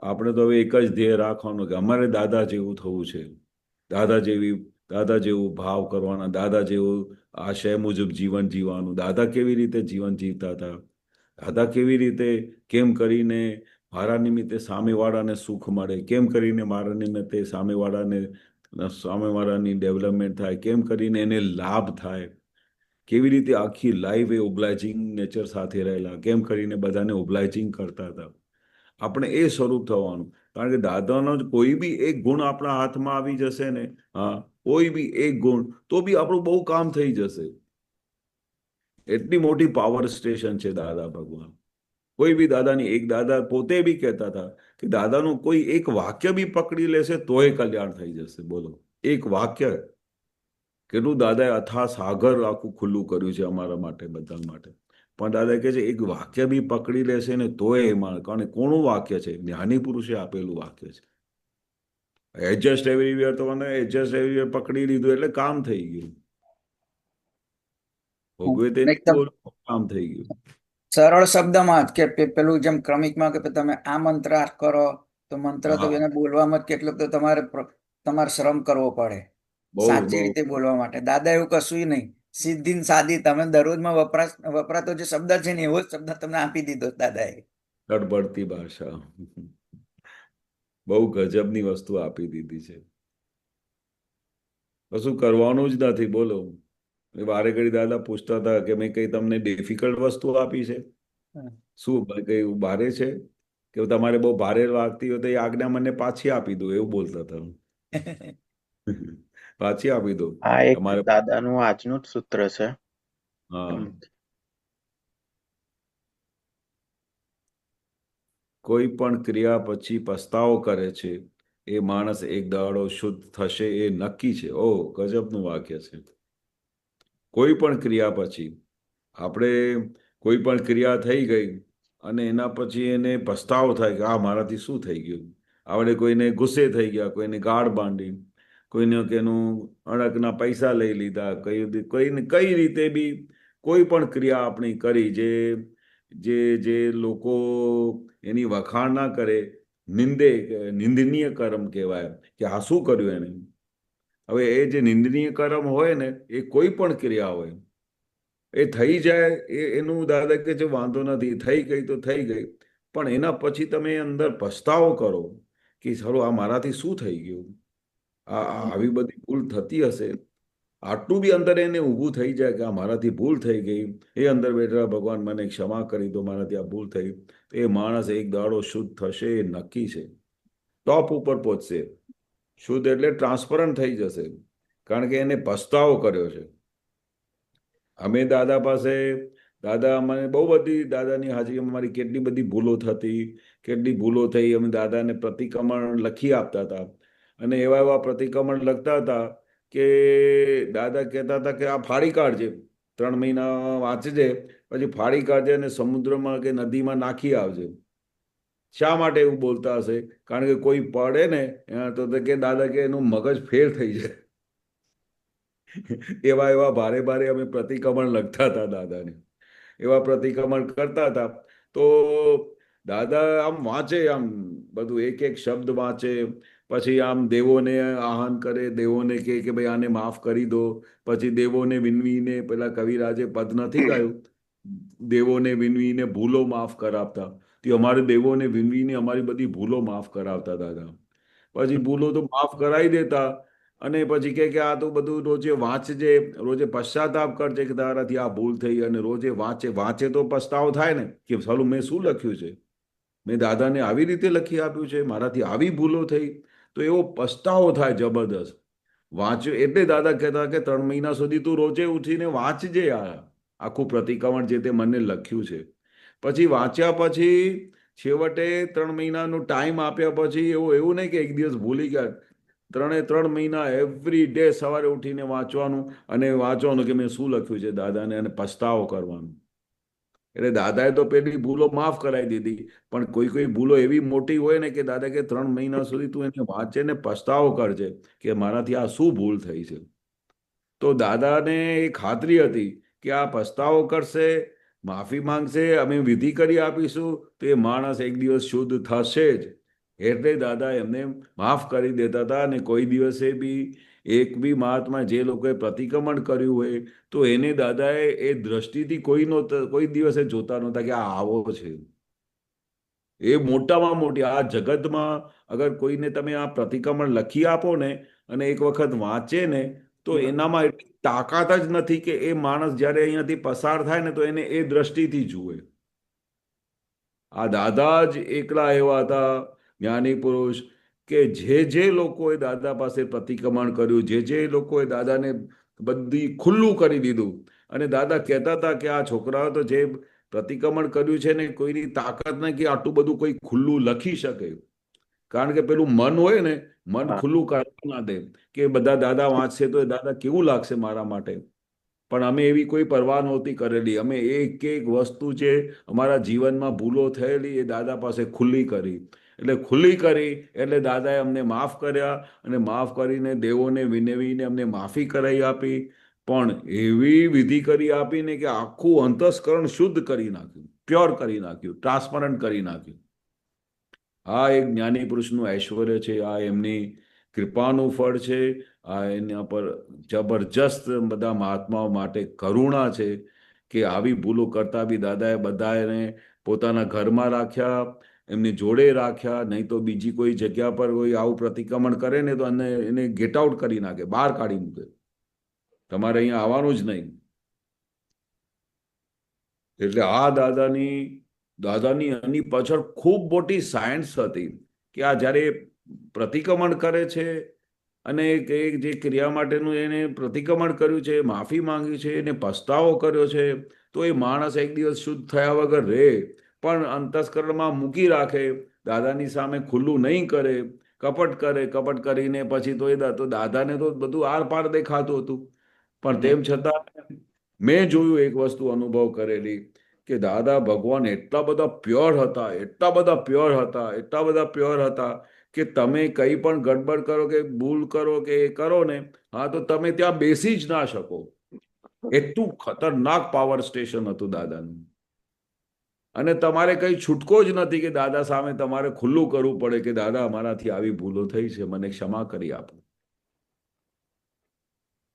આપણે તો હવે એક જ ધ્યેય રાખવાનું કે અમારે દાદા જેવું થવું છે, દાદા જેવું ભાવ કરવાના, દાદા જેવું આશય મુજબ જીવન જીવવાનું. દાદા કેવી રીતે જીવન જીવતા હતા, દાદા કેવી રીતે કેમ કરીને મારા નિમિત્તે સામેવાળાને સુખ મળે, કેમ કરીને મારા નિમિત્તે સામેવાળાની ડેવલપમેન્ટ થાય, કેમ કરીને એને લાભ થાય, કેવી રીતે આખી લાઈફ એ ઓબ્લાઇઝિંગ નેચર સાથે રહેલા, કેમ કરીને બધાને ઓબ્લાઇઝિંગ કરતા હતા. આપણે એ સ્વરૂપ થવાનું. કારણ કે દાદાનો જ કોઈ બી એક ગુણ આપણા હાથમાં આવી જશે ને, હા, કોઈ બી એક ગુણ તો બી આપણું બહુ કામ થઈ જશે. એટલી મોટી પાવર સ્ટેશન છે દાદા ભગવાન. કોઈ બી દાદા પોતે બી કહેતા હતા કે દાદાનું કોઈ એક વાક્ય બી પકડી લેશે તોય કલ્યાણ થઈ જશે. બોલો, એક વાક્ય કેટલું દાદાએ અથા સાગર આખું ખુલ્લું કર્યું છે અમારા માટે, બધા માટે. પણ દાદા કહે છે એક વાક્ય બી પકડી લેશે ને તોય એમાં, કારણ કોનું વાક્ય છે? જ્ઞાની પુરુષે આપેલું વાક્ય છે. એડજસ્ટ એવરીવેર તો મને એડજસ્ટ એવરીવેર પકડી લીધું એટલે કામ થઈ ગયું. ભોગવે તે એકદમ કામ થઈ ગયું. સરળ શબ્દમાં જ કે પેલું જેમ ક્રમિકમાં કે તમે આ મંત્ર કરો તો મંત્ર તો એને બોલવામાં જ કેટલું તો તમારે શ્રમ કરવો પડે સાચી રીતે બોલવા માટે. દાદા એવું કશું નહીં, સીધી ને સાદી તમે દરરોજમાં વપરાતો જે શબ્દ છે ને એવો જ શબ્દ તમને આપી દીધો દાદાએ. તડબડતી ભાષા, બહુ ગજબની વસ્તુ આપી દીધી છે. કશું કરવાનું જ નથી. બોલો, વારે ઘડી દાદા પૂછતા હતા કે મેં કઈ તમને ડિફિકલ્ટ વસ્તુ આપી છે? શું કઈ ભારે છે કે તમારે બહુ ભારે લાગતી હોય તો એ આજ્ઞા મને પાછી આપી દો, એવું બોલતા હતા. પાછી આપી દો. આ એક દાદાનું આજનું જ સૂત્ર છે. હા, કોઈ પણ ક્રિયા પછી પસ્તાવો કરે છે એ માણસ એક દાડો શુદ્ધ થશે એ નક્કી છે. ઓ ગજબનું વાક્ય છે. કોઈ પણ ક્રિયા પછી આપણે કોઈ પણ ક્રિયા થઈ ગઈ અને એના પછી એને પસ્તાવો થાય કે આ મારાથી શું થઈ ગયું. આપણે કોઈને ગુસ્સે થઈ ગયા, કોઈને ગાળ બાંધી, કોઈને કેનું અણકના પૈસા લઈ લીધા, કઈ રીતે બી કોઈ પણ ક્રિયા આપણી કરી જે લોકો એની વખાણ ના કરે, નિંદનીય કર્મ કહેવાય કે આ શું કર્યું એને. હવે એ જે નિંદનીય કર્મ હોય ને એ કોઈ પણ ક્રિયા હોય એ થઈ જાય એનું દાદા કે જે વાંધો નથી, થઈ ગઈ તો થઈ ગઈ. પણ એના પછી તમે અંદર પસ્તાવો કરો કે સારું આ મારાથી શું થઈ ગયું, આવી બધી ભૂલ થતી હશે. આટલું બી અંદર એને ઊભું થઈ જાય કે આ મારાથી ભૂલ થઈ ગઈ, એ અંદર બેઠા ભગવાન મને ક્ષમા કરી દો, મારાથી આ ભૂલ થઈ. એ માણસ એક દાડો શુદ્ધ થશે એ નક્કી છે. ટોપ ઉપર પહોંચશે. શુદ્ધ એટલે ટ્રાન્સપરન્ટ થઈ જશે, કારણ કે એને પસ્તાવો કર્યો છે. અમે દાદા પાસે, દાદા અમને બહુ બધી દાદાની હાજરીમાં અમારી કેટલી બધી ભૂલો થતી, કેટલી ભૂલો થઈ, અમે દાદાને પ્રતિક્રમણ લખી આપતા હતા. અને એવા એવા પ્રતિક્રમણ લખતા હતા કે દાદા કહેતા હતા કે આ ફાડી કાઢજે, 3 મહિના વાંચજે, પછી ફાડી કાઢજે અને સમુદ્રમાં કે નદીમાં નાખી આવજે. શા માટે એવું બોલતા હશે? કારણ કે કોઈ પડે ને તો કે દાદા કે એનું મગજ ફેર થઈ જાય. એવા એવા ભારે ભારે અમે પ્રતિક્રમણ લખતા હતા દાદાને, એવા પ્રતિક્રમણ કરતા હતા. તો દાદા આમ વાંચે, આમ બધું એક એક શબ્દ વાંચે, પછી આમ દેવોને આહ્વાન કરે, દેવોને કે ભાઈ આને માફ કરી દો, પછી દેવોને વિનવીને, પેલા કવિરાજે પદ નથી ગાયું, દેવોને વિનવીને ભૂલો માફ કરાવતા, તે અમારે દેવોને વિનવીને અમારી બધી ભૂલો માફ કરાવતા દાદા. પછી ભૂલો તો માફ કરાવી દેતા, અને પછી કે આ તો બધું રોજે વાંચજે, રોજે પશ્ચાતાપ કરજે કે તારાથી આ ભૂલ થઈ, અને રોજે વાંચે તો પસ્તાવો થાય ને કે સાલું મેં શું લખ્યું છે, મેં દાદાને આવી રીતે લખી આપ્યું છે, મારાથી આવી ભૂલો થઈ, તો એવો પસ્તાવો થાય જબરદસ્ત. વાંચ્યું એટલે દાદા કહેતા કે 3 મહિના સુધી તું રોજે ઉઠીને વાંચજે આખું પ્રતિક્રમણ જે તે મને લખ્યું છે. પછી વાંચ્યા પછી છેવટે 3 મહિનાનો ટાઈમ આપ્યા પછી એવું નહીં કે એક દિવસ ભૂલી ગયા, 3 મહિના એવરી ડે સવારે ઉઠીને વાંચવાનું, અને વાંચવાનું કે મેં શું લખ્યું છે દાદાને, અને પસ્તાવો કરવાનો. એટલે દાદાએ તો પેલી ભૂલો માફ કરાવી દીધી, પણ કોઈ ભૂલો એવી મોટી હોય ને કે દાદા કે 3 મહિના સુધી તું એને વાંચે ને પસ્તાવો કરજે કે મારાથી આ શું ભૂલ થઈ છે. તો દાદાને એ ખાતરી હતી કે આ પસ્તાવો કરશે, માફી માંગશે, અમે વિધિ કરી આપીશું તો એ માણસ એક દિવસ શુદ્ધ થશે જ. એટલે દાદા એમને માફ કરી દેતા હતા. અને કોઈ દિવસે બી એક બી મહાત્મા જે લોકોએ પ્રતિક્રમણ કર્યું હોય તો એને દાદાએ એ દ્રષ્ટિથી કોઈ દિવસે જોતા નહોતા કે આ આવો છે. એ મોટામાં મોટી આ જગતમાં અગર કોઈને તમે આ પ્રતિક્રમણ લખી આપો ને અને એક વખત વાંચે ને, તો એનામાં એટલી તાકાત જ નથી કે એ માણસ જ્યારે અહીંયાથી પસાર થાય ને તો એને એ દ્રષ્ટિથી જુએ. આ દાદા જ એકલા એવા હતા જ્ઞાની પુરુષ કે જે લોકોએ દાદા પાસે પ્રતિક્રમણ કર્યું, જે લોકોએ દાદાને બધી ખુલ્લું કરી દીધું, અને દાદા કહેતા હતા કે આ છોકરાઓ તો જે પ્રતિક્રમણ કર્યું છે ને કોઈની તાકાત નહીં કે આટલું બધું કોઈ ખુલ્લું લખી શકે. કારણ કે પેલું મન હોય ને, મન ખુલ્લું કરવા ના દે કે બધા દાદા વાંચશે તો દાદા કેવું લાગશે મારા માટે. પણ અમે એવી કોઈ પરવા નહોતી કરેલી. અમે એક એક વસ્તુ જે અમારા જીવનમાં ભૂલો થયેલી એ દાદા પાસે ખુલ્લી કરી. એટલે ખુલ્લી કરી એટલે દાદાએ અમને માફ કર્યા, અને માફ કરીને દેવોને વિનવીને અમને માફી કરાવી આપી. પણ એવી વિધિ કરી આપીને કે આખું અંતસ્કરણ શુદ્ધ કરી નાખ્યું, પ્યોર કરી નાખ્યું, ટ્રાન્સપરન્ટ કરી નાખ્યું. આ એક જ્ઞાની પુરુષનું ઐશ્વર્ય છે, આ એમની કૃપાનું ફળ છે, આ એના પર જબરજસ્ત બધા મહાત્માઓ માટે કરુણા છે કે આવી ભૂલો કરતા બી દાદાએ બધાને પોતાના ઘરમાં રાખ્યા, એમની જોડે રાખ્યા. નહીં તો બીજી કોઈ જગ્યા પર કોઈ આવું પ્રતિક્રમણ કરે ને તો એને ગેટ આઉટ કરી નાખે, બહાર કાઢી મૂકે, તમારે અહીંયા આવવાનું જ નહીં. એટલે આ દાદાની એની પાછળ ખૂબ મોટી સાયન્સ હતી કે આ જ્યારે પ્રતિક્રમણ કરે છે અને જે ક્રિયા માટેનું એને પ્રતિક્રમણ કર્યું છે, માફી માંગી છે, એને પસ્તાવો કર્યો છે, તો એ માણસ એક દિવસ શુદ્ધ થયા વગર રહે, પણ અંતસ્કરણમાં મૂકી રાખે, દાદાની સામે ખુલ્લું નહીં કરે, કપટ કરીને પછી તો દાદાને તો બધું આર પાર દેખાતું હતું. પણ તેમ છતાં મેં જોયું, એક વસ્તુ અનુભવ કરેલી કે દાદા ભગવાન એટલા બધા પ્યોર હતા, એટલા બધા પ્યોર હતા, એટલા બધા પ્યોર હતા કે તમે કંઈ પણ ગડબડ કરો કે ભૂલ કરો કે એ કરો ને, હા તો તમે ત્યાં બેસી જ ના શકો. એટલું ખતરનાક પાવર સ્ટેશન હતું દાદાનું. અને તમારે કઈ છૂટકો જ નથી કે દાદા સામે તમારે ખુલ્લું કરવું પડે કે દાદા અમારાથી આવી ભૂલો થઈ છે, મને ક્ષમા કરી આપો.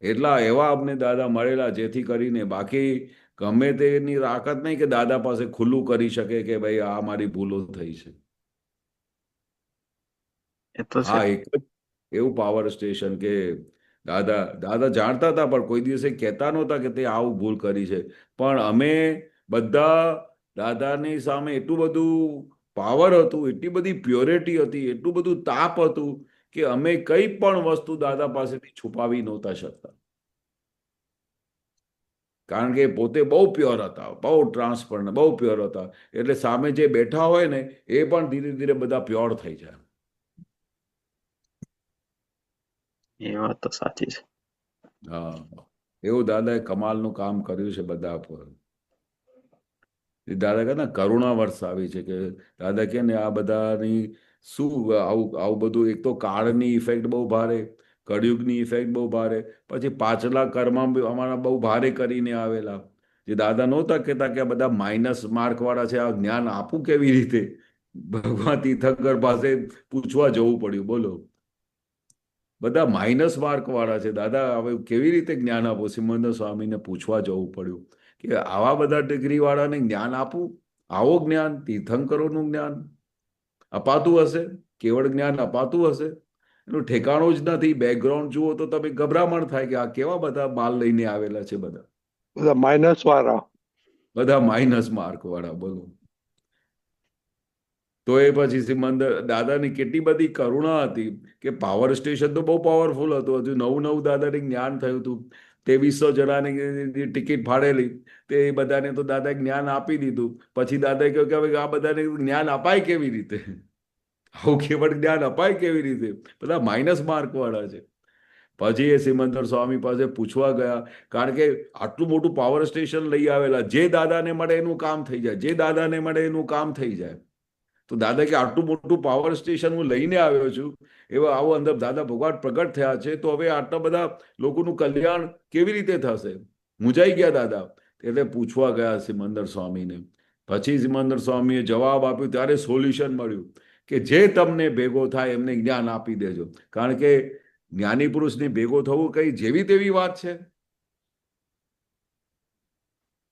એટલા એવા અમને દાદા મળેલા જેથી કરીને બાકી ગમે તેની તાકાત નહીં કે દાદા પાસે ખુલ્લું કરી શકે કે ભાઈ આ મારી ભૂલો થઈ છે. હા, એક જ એવું પાવર સ્ટેશન કે દાદા જાણતા હતા પણ કોઈ દિવસે કહેતા નહોતા કે તે આવું ભૂલ કરી છે. પણ અમે બધા દાદાની સામે એટલું બધું પાવર હતું, એટલી બધી પ્યોરિટી હતી, એટલું બધું તાપ હતું કે અમે કઈ પણ વસ્તુ દાદા પાસેથી છુપાવી નહોતા શકતા. કારણ કે એ પોતે બહુ પ્યોર હતા, બહુ ટ્રાન્સપરન્ટ, બહુ પ્યોર હતા. એટલે સામે જે બેઠા હોય ને એ પણ ધીરે ધીરે બધા પ્યોર થઈ જાય. એ વાત તો સાચી છે. હા, એવું દાદાએ કમાલનું કામ કર્યું છે બધા પર. દાદા કહે ને કરુણા વર્ષ આવી છે, કે દાદા કહે ને આ બધાની શું આવું આવું બધું, એક તો કાળની ઇફેક્ટ બહુ ભારે, કળિયુગની ઇફેક્ટ બહુ ભારે, પછી પાછલા કર્મ બી અમારા બહુ ભારે કરીને આવેલા. જે દાદા નહોતા કહેતા કે આ બધા માઇનસ માર્ક વાળા છે, આ જ્ઞાન આપવું કેવી રીતે? ભગવાન તીર્થંકર પાસે પૂછવા જવું પડ્યું. બોલો, બધા માઇનસ માર્ક વાળા છે દાદા, હવે કેવી રીતે જ્ઞાન આપો? સિમંદર સ્વામીને પૂછવા જવું પડ્યું કે આવા બધા ડિગ્રી વાળાને જ્ઞાન આપવું? આવો જ્ઞાન તીર્થંકરોનું જ્ઞાન અપાતું હશે? કેવળ જ્ઞાન અપાતું હશે? એનું ઠેકાણું જ નથી. બેકગ્રાઉન્ડ જુઓ તો તમે ગભરામણ થાય કે આ કેવા બધા માલ લઈને આવેલા છે. બધા માઇનસ વાળા, બધા માઇનસ માર્ક વાળા. બોલો, તો એ પછી સિમંદર દાદાની કેટલી બધી કરુણા હતી કે પાવર સ્ટેશન તો બહુ પાવરફુલ હતું. હજુ નવું નવું દાદાને જ્ઞાન થયું હતું. 2300 જણાની ટિકિટ ફાડેલી, તે એ બધાને તો દાદાએ જ્ઞાન આપી દીધું. પછી દાદાએ કહ્યું કે હવે આ બધાને જ્ઞાન અપાય કેવી રીતે? આવું કેવળ જ્ઞાન અપાય કેવી રીતે? બધા માઇનસ માર્ક વાળા છે. પછી એ સિમંદર સ્વામી પાસે પૂછવા ગયા, કારણ કે આટલું મોટું પાવર સ્ટેશન લઈ આવેલા, જે દાદાને મળે એનું કામ થઈ જાય, જે દાદાને મળે એનું કામ થઈ જાય. તો દાદા કે આટલું મોટું પાવર સ્ટેશન હું લઈને આવ્યો છું, એવા આવો અંદર દાદા ભગવાન પ્રગટ થયા છે, તો હવે આટલા બધા લોકોનું કલ્યાણ કેવી રીતે થશે? મૂંઝાઈ ગયા દાદા. એટલે પૂછવા ગયા સિમંદર સ્વામીને. પછી સિમંદર સ્વામીએ જવાબ આપ્યો, ત્યારે સોલ્યુશન મળ્યું કે જે તમને ભેગો થાય એમને જ્ઞાન આપી દેજો. કારણ કે જ્ઞાની પુરુષને ભેગો થવું કઈ જેવી તેવી વાત છે.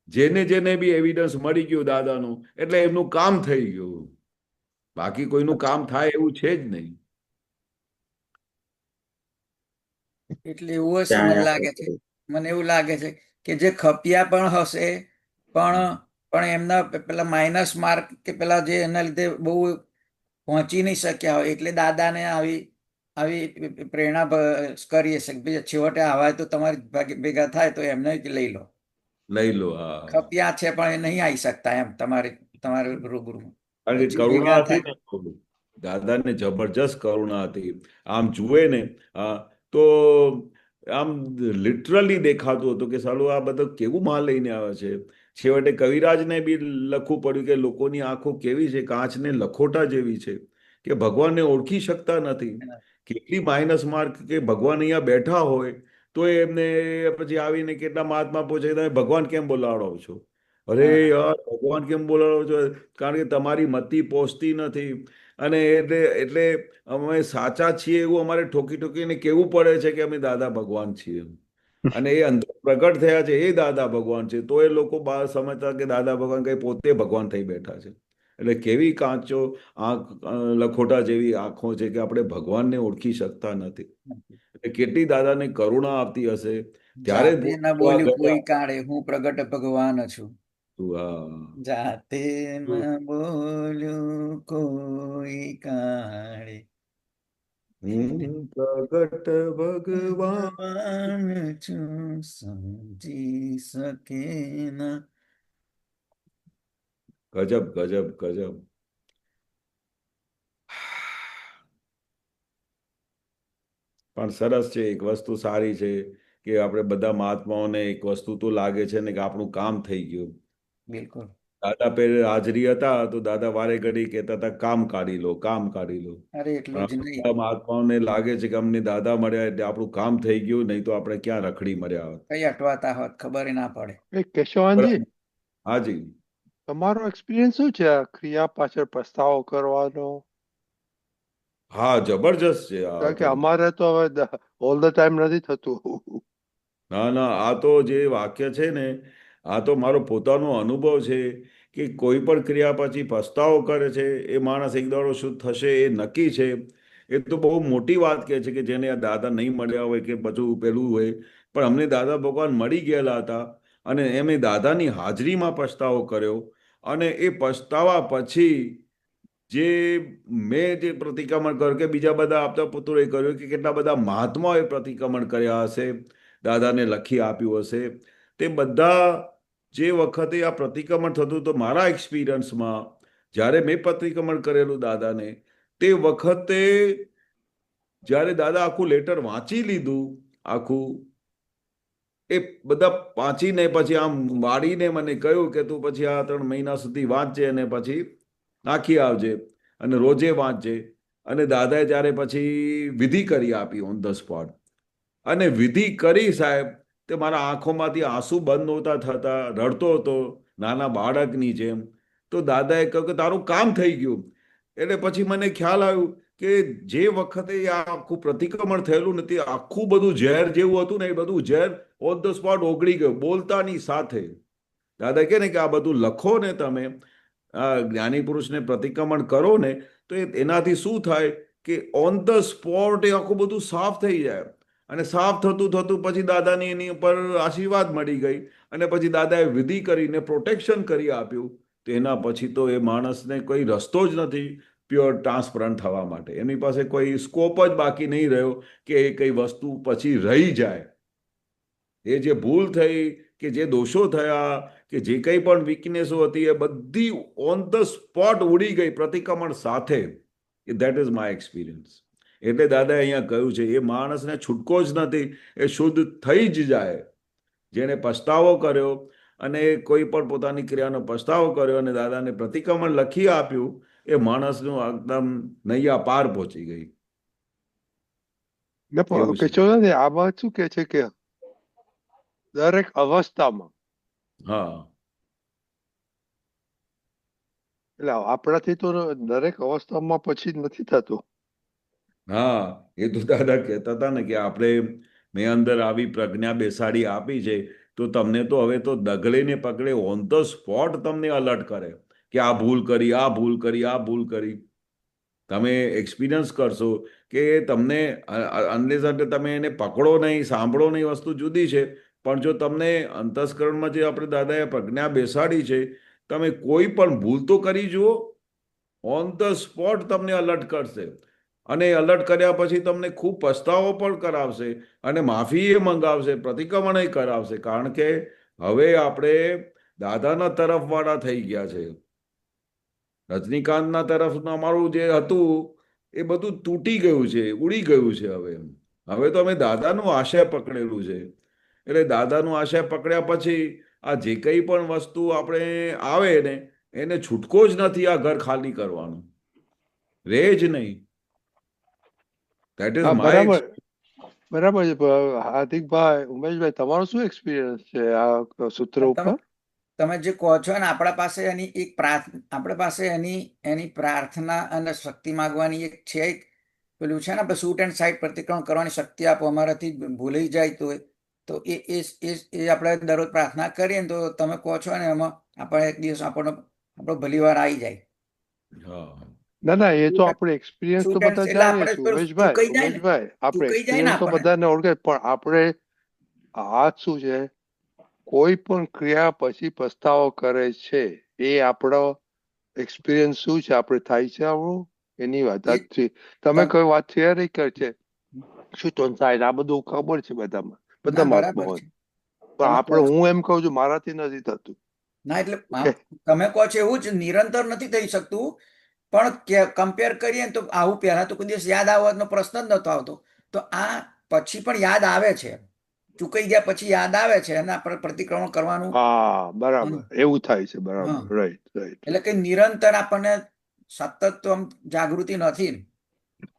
જેને જેને બી એવિડન્સ મળી ગયું દાદાનું, એટલે એમનું કામ થઈ ગયું. બાકી કોઈનું કામ થાય એવું છે જ નહીં. એટલે એવું હશે, મને એવું લાગે છે કે જે ખપિયા પણ હશે, પણ એમના પેલા માઇનસ માર્ક કે પેલા જે એના લીધે બહુ પહોંચી નહીં શક્યા હોય, એટલે દાદાને આવી આવી પ્રેરણા કરીએ છે. છેવટે આવા તો તમારી ભેગા થાય તો એમને જ લઈ લો. ખપિયા છે પણ એ નહીં આવી શકતા એમ તમારે રૂબરૂ. કારણ કે કરુણા હતી ને, દાદાને જબરજસ્ત કરુણા હતી. આમ જુએ ને તો આમ લિટરલી દેખાતું હતું કે સાલું આ બધું કેવું માલ લઈને આવે છે. છેવટે કવિરાજને બી લખવું પડ્યું કે લોકોની આંખો કેવી છે, કાચને લખોટા જેવી છે, કે ભગવાનને ઓળખી શકતા નથી. કેટલી માઇનસ માર્ક કે ભગવાન અહીંયા બેઠા હોય તો એમને પછી આવીને કેટલા મહાત્મા પૂછે તમે ભગવાન કેમ બોલાવડો છો? અરે યાર, ભગવાન કેમ બોલાવો છો? કારણ કે તમારી મતિ પહોંચતી નથી. અને એટલે અમે સાચા છીએ એવું અમારે ઠોકી ઠોકીને કેવું પડે છે કે અમે દાદા ભગવાન છીએ. અને એ અંદર પ્રગટ થયા છે, એ દાદા ભગવાન છે. તો એ લોકો બહાર સમજતા કે દાદા ભગવાન કઈ પોતે ભગવાન થઈ બેઠા છે. એટલે કેવી કાચો આંખ, લખોટા જેવી આંખો છે કે આપણે ભગવાનને ઓળખી શકતા નથી. એટલે કેટલી દાદાને કરુણા આપતી હશે. ત્યારે ના બોલ્યું કોઈ કાળે હું પ્રગટ ભગવાન છું. જાતે ન બોલ્યું કોઈ કાળે પ્રગટ ભગવાન છું, સમજી શકે ના. ગજબ ગજબ ગજબ. પણ સરસ છે. એક વસ્તુ સારી છે કે આપણે બધા મહાત્માઓને એક વસ્તુ તો લાગે છે ને કે આપણું કામ થઈ ગયું. બિલકુલ. દાદા પહેલે હાજરી હતા તો દાદા વારે ઘડી કહેતા હતા કામ કાઢી લો, કામ કાઢી લો. અરે એટલું જ નહીં, મહાત્માઓને લાગે છે કે અમને દાદા મળ્યા એટલે આપણું કામ થઈ ગયું, નહીં તો આપણે ક્યાં રખડી મર્યા હોત, કઈ અટવાતા હોત, ખબર ના પડે. કેશવાનજી, હાજી, તમારો એક્સપિરિયન્સ શું છે આ ક્રિયા પાછળ પસ્તાવો કરવાનો? હા, જબરજસ્ત છે. કારણ કે અમારે તો હવે ઓલ ધ ટાઈમ નથી થતું. ના ના, આ તો જે વાક્ય છે ને, આ તો મારો પોતાનો અનુભવ છે કે કોઈ પણ ક્રિયા પછી પસ્તાવો કરે છે એ માણસ એક દાડો શું થશે એ નક્કી છે. એ તો બહુ મોટી વાત કહે છે કે જેને આ દાદા નહીં મળ્યા હોય કે બધું પેલું હોય, પણ અમને દાદા ભગવાન મળી ગયેલા હતા અને એમણે દાદાની હાજરીમાં પસ્તાવો કર્યો. અને એ પસ્તાવા પછી જે મેં જે પ્રતિક્રમણ કર્યું કે બીજા બધા આપતા પુત્રોએ કર્યું કે કેટલા બધા મહાત્માઓએ પ્રતિક્રમણ કર્યા હશે, દાદાને લખી આપ્યું હશે, તે બધા જે વખતે આ પ્રતિક્રમણ થતું તો મારા એક્સપિરિયન્સમાં જ્યારે મેં પ્રતિક્રમણ કરેલું દાદાને તે વખતે જ્યારે દાદા આખું લેટર વાંચી લીધું આખું એ બધા વાંચીને પછી આમ વાળીને મને કહ્યું કે તું પછી આ 3 મહિના સુધી વાંચજે અને પછી નાખી આવજે અને રોજે વાંચજે. અને દાદાએ ત્યારે પછી વિધિ કરી આપી ઓન ધ સ્પોટ. અને વિધિ કરી સાહેબ, તે મારા આંખોમાંથી આંસુ બંધ નહોતા થતા, રડતો હતો નાના બાળકની જેમ. તો દાદાએ કહ્યું કે તારું કામ થઈ ગયું. એટલે પછી મને ખ્યાલ આવ્યું કે જે વખતે આ આખું પ્રતિક્રમણ થયેલું નથી, આખું બધું ઝેર જેવું હતું ને, એ બધું ઝેર ઓન ધ સ્પોટ ઓગળી ગયું બોલતાની સાથે. દાદા કહે ને કે આ બધું લખો ને તમે, આ જ્ઞાની પુરુષને પ્રતિક્રમણ કરો ને, તો એનાથી શું થાય કે ઓન ધ સ્પોટ એ આખું બધું સાફ થઈ જાય. અને સાફ થતું થતું પછી દાદાની એની ઉપર આશીર્વાદ મળી ગઈ અને પછી દાદાએ વિધિ કરીને પ્રોટેક્શન કરી આપ્યું. તો એના પછી તો એ માણસને કોઈ રસ્તો જ નથી પ્યોર ટ્રાન્સપરન્ટ થવા માટે. એની પાસે કોઈ સ્કોપ જ બાકી નહીં રહ્યો કે એ કઈ વસ્તુ પછી રહી જાય. એ જે ભૂલ થઈ કે જે દોષો થયા કે જે કંઈ પણ વીકનેસો હતી એ બધી ઓન ધ સ્પોટ ઉડી ગઈ પ્રતિક્રમણ સાથે. That is my experience. એટલે દાદાએ અહીંયા કહ્યું છે એ માણસને છૂટકો જ નથી, એ શુદ્ધ થઈ જ જાય. જેણે પસ્તાવો કર્યો અને કોઈ પણ પોતાની ક્રિયાનો પસ્તાવો કર્યો અને દાદાને પ્રતિક્રમણ લખી આપ્યું, એ માણસનું એકદમ નૈયા પાર પહોંચી ગઈ. એવું છે. કે ને આ વાત શું કે છે કે દરેક અવસ્થામાં, હા, એટલે આપણાથી તો દરેક અવસ્થામાં પછી નથી થતું. હા, એ તો દાદા કહેતા હતા ને કે આપણે મેં અંદર આવી પ્રજ્ઞા બેસાડી આપી છે, તો તમને તો હવે તો દગલે ને પકડે ઓન ધ સ્પોટ તમને અલર્ટ કરે કે આ ભૂલ કરી, આ ભૂલ કરી, આ ભૂલ કરી. તમે એક્સપિરિયન્સ કરશો કે તમને અનલેસ તમે એને પકડો નહીં, સાંભળો નહીં, વસ્તુ જુદી છે. પણ જો તમને અંતસ્કરણમાં જે આપણે દાદાએ પ્રજ્ઞા બેસાડી છે, તમે કોઈ પણ ભૂલ તો કરી જુઓ, ઓન ધ સ્પોટ તમને અલર્ટ કરશે. અને અલર્ટ કર્યા પછી તમને ખૂબ પસ્તાવો પણ કરાવશે અને માફી એ મંગાવશે, પ્રતિક્રમણ કરાવશે. કારણ કે હવે આપણે દાદાના તરફ વાળા થઈ ગયા છે. રજનીકાંતના તરફનું અમારું જે હતું એ બધું તૂટી ગયું છે, ઉડી ગયું છે. હવે તો અમે દાદાનું આશય પકડેલું છે. એટલે દાદાનું આશય પકડ્યા પછી આ જે કંઈ પણ વસ્તુ આપણે આવે ને, એને છૂટકો જ નથી આ ઘર ખાલી કરવાનું, રહે જ નહીં. That is my બરાબર છે. હાર્દિકભાઈ, ઉમેશભાઈ, તમારો શું એક્સપિરિયન્સ છે આ સૂત્ર ઉપર? તમે જે કહો છો ને, આપણા પાસે એની એક આપણા પાસે એની પ્રાર્થના અને શક્તિ માંગવાની એક છે, પેલું છે ને આપણે શૂટ એન્ડ સાઇટ પ્રતિક્રમણ કરવાની શક્તિ આપો, અમારાથી ભૂલી જાય તો એ આપણે દરરોજ પ્રાર્થના કરીએ ને, તો તમે કહો છો ને એમાં આપણે એક દિવસ આપણો ભલીવાર આવી જાય. ના, એ તો આપણે એક્સપિરિયન્સ તો બધા જાણીએ છીએ ઉમેશભાઈ, આપણે એક્સપિરિયન્સ તો બધાને ઓળખે. પણ આપણે આ શું છે, કોઈ પણ ક્રિયા પછી પસ્તાવો કરે છે, એ આપણો એક્સપિરિયન્સ શું છે, આપણે થાય છે આપણું, એની વાત છે. તમે કોઈ વાત શેર કરે છે શું તો સાહેબ, આ બધું ખબર છે બધામાં, બધા મહાત્માઓ. પણ આપણે, હું એમ કહું છું, મારાથી નથી થતું. ના, એટલે તમે કહો છો એવું જ નિરંતર નથી થઈ શકતું. પણ કમ્પેર કરીએ તો આવું પહેલા તો કોઈ દિવસ યાદ આવવાનો પ્રશ્ન જ નતો આવતો. તો આ પછી પણ યાદ આવે છે, ચૂકાઈ ગયા પછી યાદ આવે છે અને આપણે પ્રતિક્રમણ કરવાનું. હા, બરાબર, એવું થાય છે. બરાબર, રાઈટ. એટલે કે નિરંતર આપણને સતત જાગૃતિ નથી.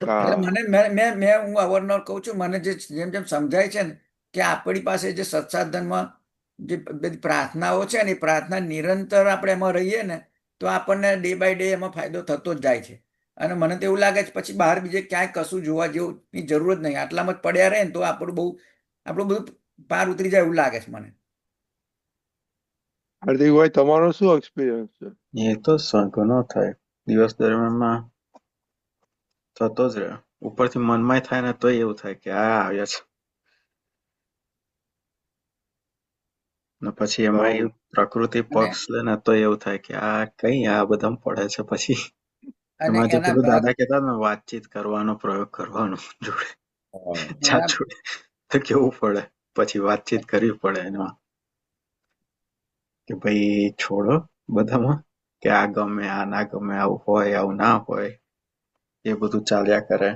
એટલે મને હું અવારનવાર કહું છું, મને જેમ સમજાય છે ને કે આપણી પાસે જે સત્સાધનમાં જે બધી પ્રાર્થનાઓ છે ને, એ પ્રાર્થના નિરંતર આપણે એમાં રહીએ ને, તો આપણને ડે બાય ડે એમાં ફાયદો થતો જ જાય છે. અને મને તો એવું લાગે છે પછી બહાર બીજે ક્યાંય કશું જોવા જેવું જરૂર જ નહીં, આટલામાં જ પડ્યા રહે ને તો આપણું બધું પાર ઉતરી જાય એવું લાગે છે મને. હાર્દિકભાઈ, તમારો શું એક્સપિરિયન્સ છે? એ તો ઘણો થાય, દિવસ દરમિયાનમાં થતો જ રહે. ઉપરથી મનમાં થાય ને તો એવું થાય કે આ આવ્યા છે, ને પછી એમાં પ્રકૃતિ પક્ષ લે ને તો એવું થાય કે આ કઈ આ બધા પડે છે. પછી એમાં જે પેલું દાદા કહેતા ને, વાતચીત કરવાનો પ્રયોગ કરવાનો જોડે તો કેવું પડે, પછી વાતચીત કરવી પડે એમાં. કે ભાઈ છોડો બધામાં કે આ ગમે આ ના ગમે, આવું હોય આવું ના હોય, એ બધું ચાલ્યા કરે.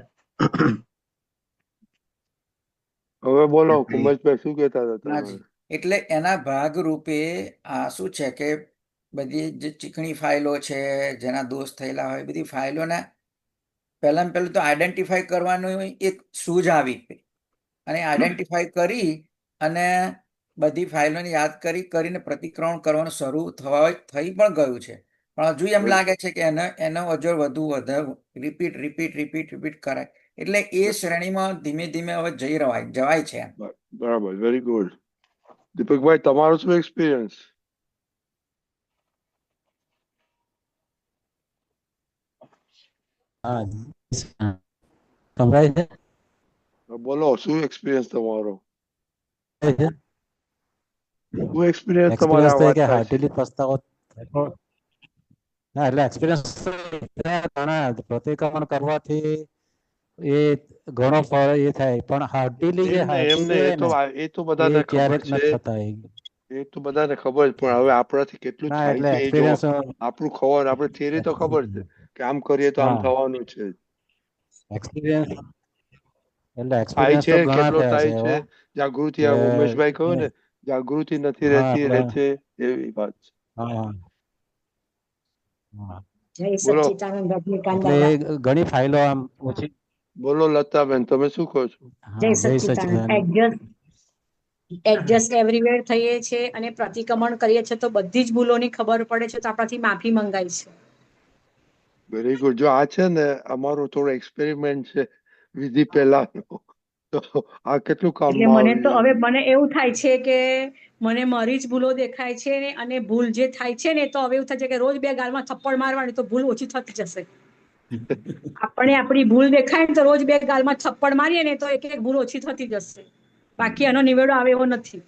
હવે બોલો કે ભાઈ કુમજભાઈ, શું કહેતા હતા તમે? હાજી, એટલે એના ભાગરૂપે આ શું છે કે બધી જે ચીકણી ફાઇલો છે, જેના દોષ થયેલા હોય, બધી ફાઇલોને પહેલામાં પહેલું તો આઈડેન્ટિફાઈ કરવાનું એક સૂઝ આવી, અને આઈડેન્ટિફાઈ કરી અને બધી ફાઇલોને યાદ કરીને પ્રતિક્રમણ કરવાનું શરૂ થઈ પણ ગયું છે, પણ હજુ એમ લાગે છે કે એનો હજુ વધુ રિપીટ કરાય, એટલે એ શ્રેણીમાં ધીમે ધીમે હવે જવાય છે. બરાબર, વેરી ગુડ. દીપકભાઈ, તમારો શું એક્સપિરિયન્સ? બોલો, શું એક્સપિરિયન્સ તમારો? શું એક્સપિરિયન્સ તમારે આ વાત થાય છે? એટલે એક્સપિરિયન્સ પ્રતિક્રમણ કરવાથી એ ઘણો ફળ એ થાય, પણ હાર્ટીલી જે એમને એ તો બધાને ખબર છે, એ તો બધાને ખબર, પણ હવે આપણાથી કેટલું થાય છે એ જો આપણું ખબર, આપણે થિયરી તો ખબર છે કે આમ કરીએ તો આમ થવાનું છે. એક્સપિરિયન્સ થાય છે, કેટલો થાય છે, જાગૃતિ. આ ઉમેશભાઈ કહ્યું ને, જાગૃતિ નથી રહેતી, રહે છે, એવી વાત છે. ઘણી ફાઇલો આમ ઓછી. બોલો લતાબેન, તમે શું કહો છો? એડજસ્ટ એવરીવેર થઈએ છે અને પ્રતિક્રમણ કરીએ છીએ તો બધી જ ભૂલોની ખબર પડે છે, તો આપણાથી માફી મંગાય છે. Very good. જો આ છે ને અમારું થોડું એક્સપેરિમેન્ટ છે વિધિ પહેલાનો, તો આ કેટલું કામમાં મને તો આવે. હવે મને એવું થાય છે કે મને મારી જ ભૂલો દેખાય છે અને ભૂલ જે થાય છે ને, તો હવે એવું થાય છે કે રોજ 2 ગાલમાં થપ્પડ મારવાની તો ભૂલ ઓછી થતી જશે. આપણે આપણી ભૂલ દેખાય ને તો રોજ 2 ગાલમાં થપ્પડ મારીએ ને તો એક ભૂલ ઓછી થતી જશે. બાકી એનો નિવેડો આવે એવો નથી.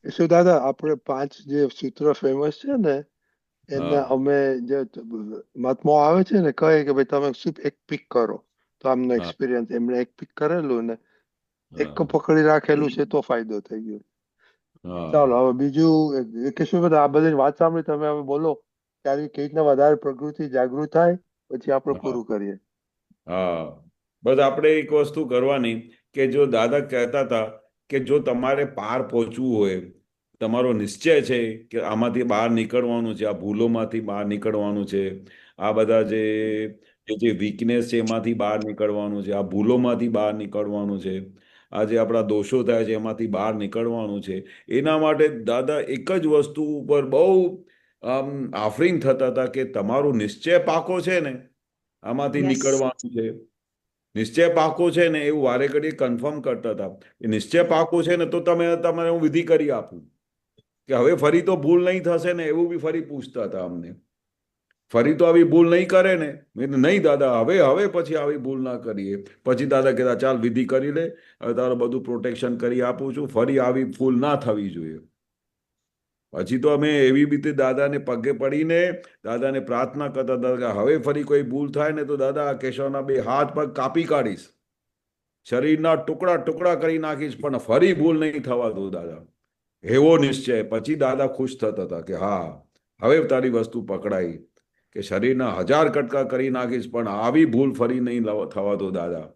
શું દાદા, આપણે 5 જે સૂત્ર ફેમસ છે ને, એના અમે જે મહાત્માઓ આવે છે ને, કહે કે ભાઈ તમે શું એક પિક કરો, તો આમનો એક્સપિરિયન્સ, એમણે એક પિક કરેલું ને એક પકડી રાખેલું છે તો ફાયદો થઈ ગયો. ચાલો હવે બીજું કેશુભાઈ, આ બધી વાત સાંભળી, તમે હવે બોલો કેવી રીતના વધારે પ્રકૃતિ જાગૃત થાય, પછી આપણે પૂરું કરીએ. હા, બસ આપણે એક વસ્તુ કરવાની કે જો દાદા કહેતા હતા કે જો તમારે પાર પહોંચવું હોય, તમારો નિશ્ચય છે કે આમાંથી બહાર નીકળવાનું છે, આ ભૂલોમાંથી બહાર નીકળવાનું છે, આ બધા જે વીકનેસ છે એમાંથી બહાર નીકળવાનું છે, આ ભૂલોમાંથી બહાર નીકળવાનું છે, આ જે આપણા દોષો થાય છે એમાંથી બહાર નીકળવાનું છે, એના માટે દાદા એક જ વસ્તુ ઉપર બહુ આફરિંગ થતા હતા કે તમારું નિશ્ચય પાકો છે ને, આમાંથી નીકળવાનું છે. નિશ્ચય પાકો છે ને એવું વારે ઘડીએ કન્ફર્મ કરતા હતા. નિશ્ચય પાકો છે ને તો તમારે હું વિધિ કરી આપું કે હવે ફરી તો ભૂલ નહીં થશે ને, એવું બી ફરી પૂછતા હતા અમને. ફરી તો આવી ભૂલ નહીં કરે ને? નહીં દાદા, હવે પછી આવી ભૂલ ના કરીએ. પછી દાદા કહેતા ચાલ વિધિ કરી લે, હવે તારું બધું પ્રોટેક્શન કરી આપું છું, ફરી આવી ભૂલ ના થવી જોઈએ. પછી તો અમે એવી રીતે દાદાને પગે પડીને દાદાને પ્રાર્થના કરતા હતા કે હવે ફરી કોઈ ભૂલ થાય ને તો દાદા કેશવના 2 હાથ પગ કાપી કાઢીશ, શરીરના ટુકડા ટુકડા કરી નાખીશ, પણ ફરી ભૂલ નહીં થવા દો દાદા. એવો નિશ્ચય. પછી દાદા ખુશ થતા હતા કે હા હવે તારી વસ્તુ પકડાઈ, કે શરીરના 1000 કટકા કરી નાખીશ પણ આવી ભૂલ ફરી નહીં થવા દો દાદા.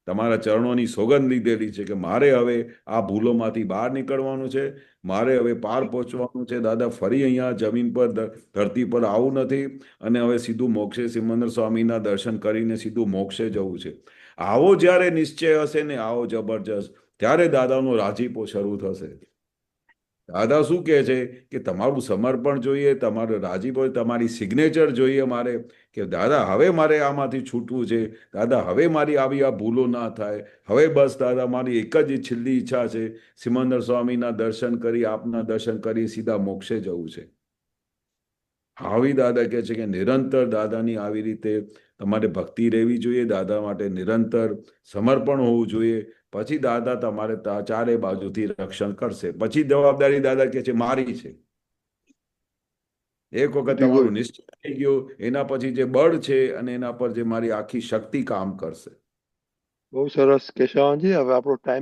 તમારા ચરણોની સોગંદ લીધેલી છે કે મારે હવે આ ભૂલોમાંથી બહાર નીકળવાનું છે, મારે હવે પાર પહોંચવાનું છે દાદા, ફરી અહીંયા જમીન પર ધરતી પર આવું નથી, અને હવે સીધું મોક્ષે સિમંદર સ્વામીના દર્શન કરીને સીધું મોક્ષે જવું છે. આવો જ્યારે નિશ્ચય હશે ને, આવો જબરજસ્ત, ત્યારે દાદાનો રાજીપો શરૂ થશે. દાદા શું કહે છે કે તમારું સમર્પણ જોઈએ, તમારો રાજીપો, તમારી સિગ્નેચર જોઈએ મારે, કે દાદા હવે મારે આમાંથી છૂટવું છે, દાદા હવે મારી આવી આ ભૂલો ના થાય, હવે બસ દાદા મારી એક જ છેલ્લી ઈચ્છા છે, સિમંદર સ્વામીના દર્શન કરી, આપના દર્શન કરી સીધા મોક્ષે જવું છે. આવી દાદા કહે છે કે નિરંતર દાદાની આવી રીતે તમારે ભક્તિ રહેવી જોઈએ, દાદા માટે નિરંતર સમર્પણ હોવું જોઈએ. પછી દાદા તમારે ચારે બાજુથી રક્ષણ કરશે. પછી જવાબદારી દાદા કહે છે મારી છે. એક વખત તમારું નિશ્ચય થઈ ગયું, એના પછી જે બળ છે અને એના પર જે મારી આખી શક્તિ કામ કરશે. બહુ સરસ કેશવજી. હવે આપણો ટાઈમ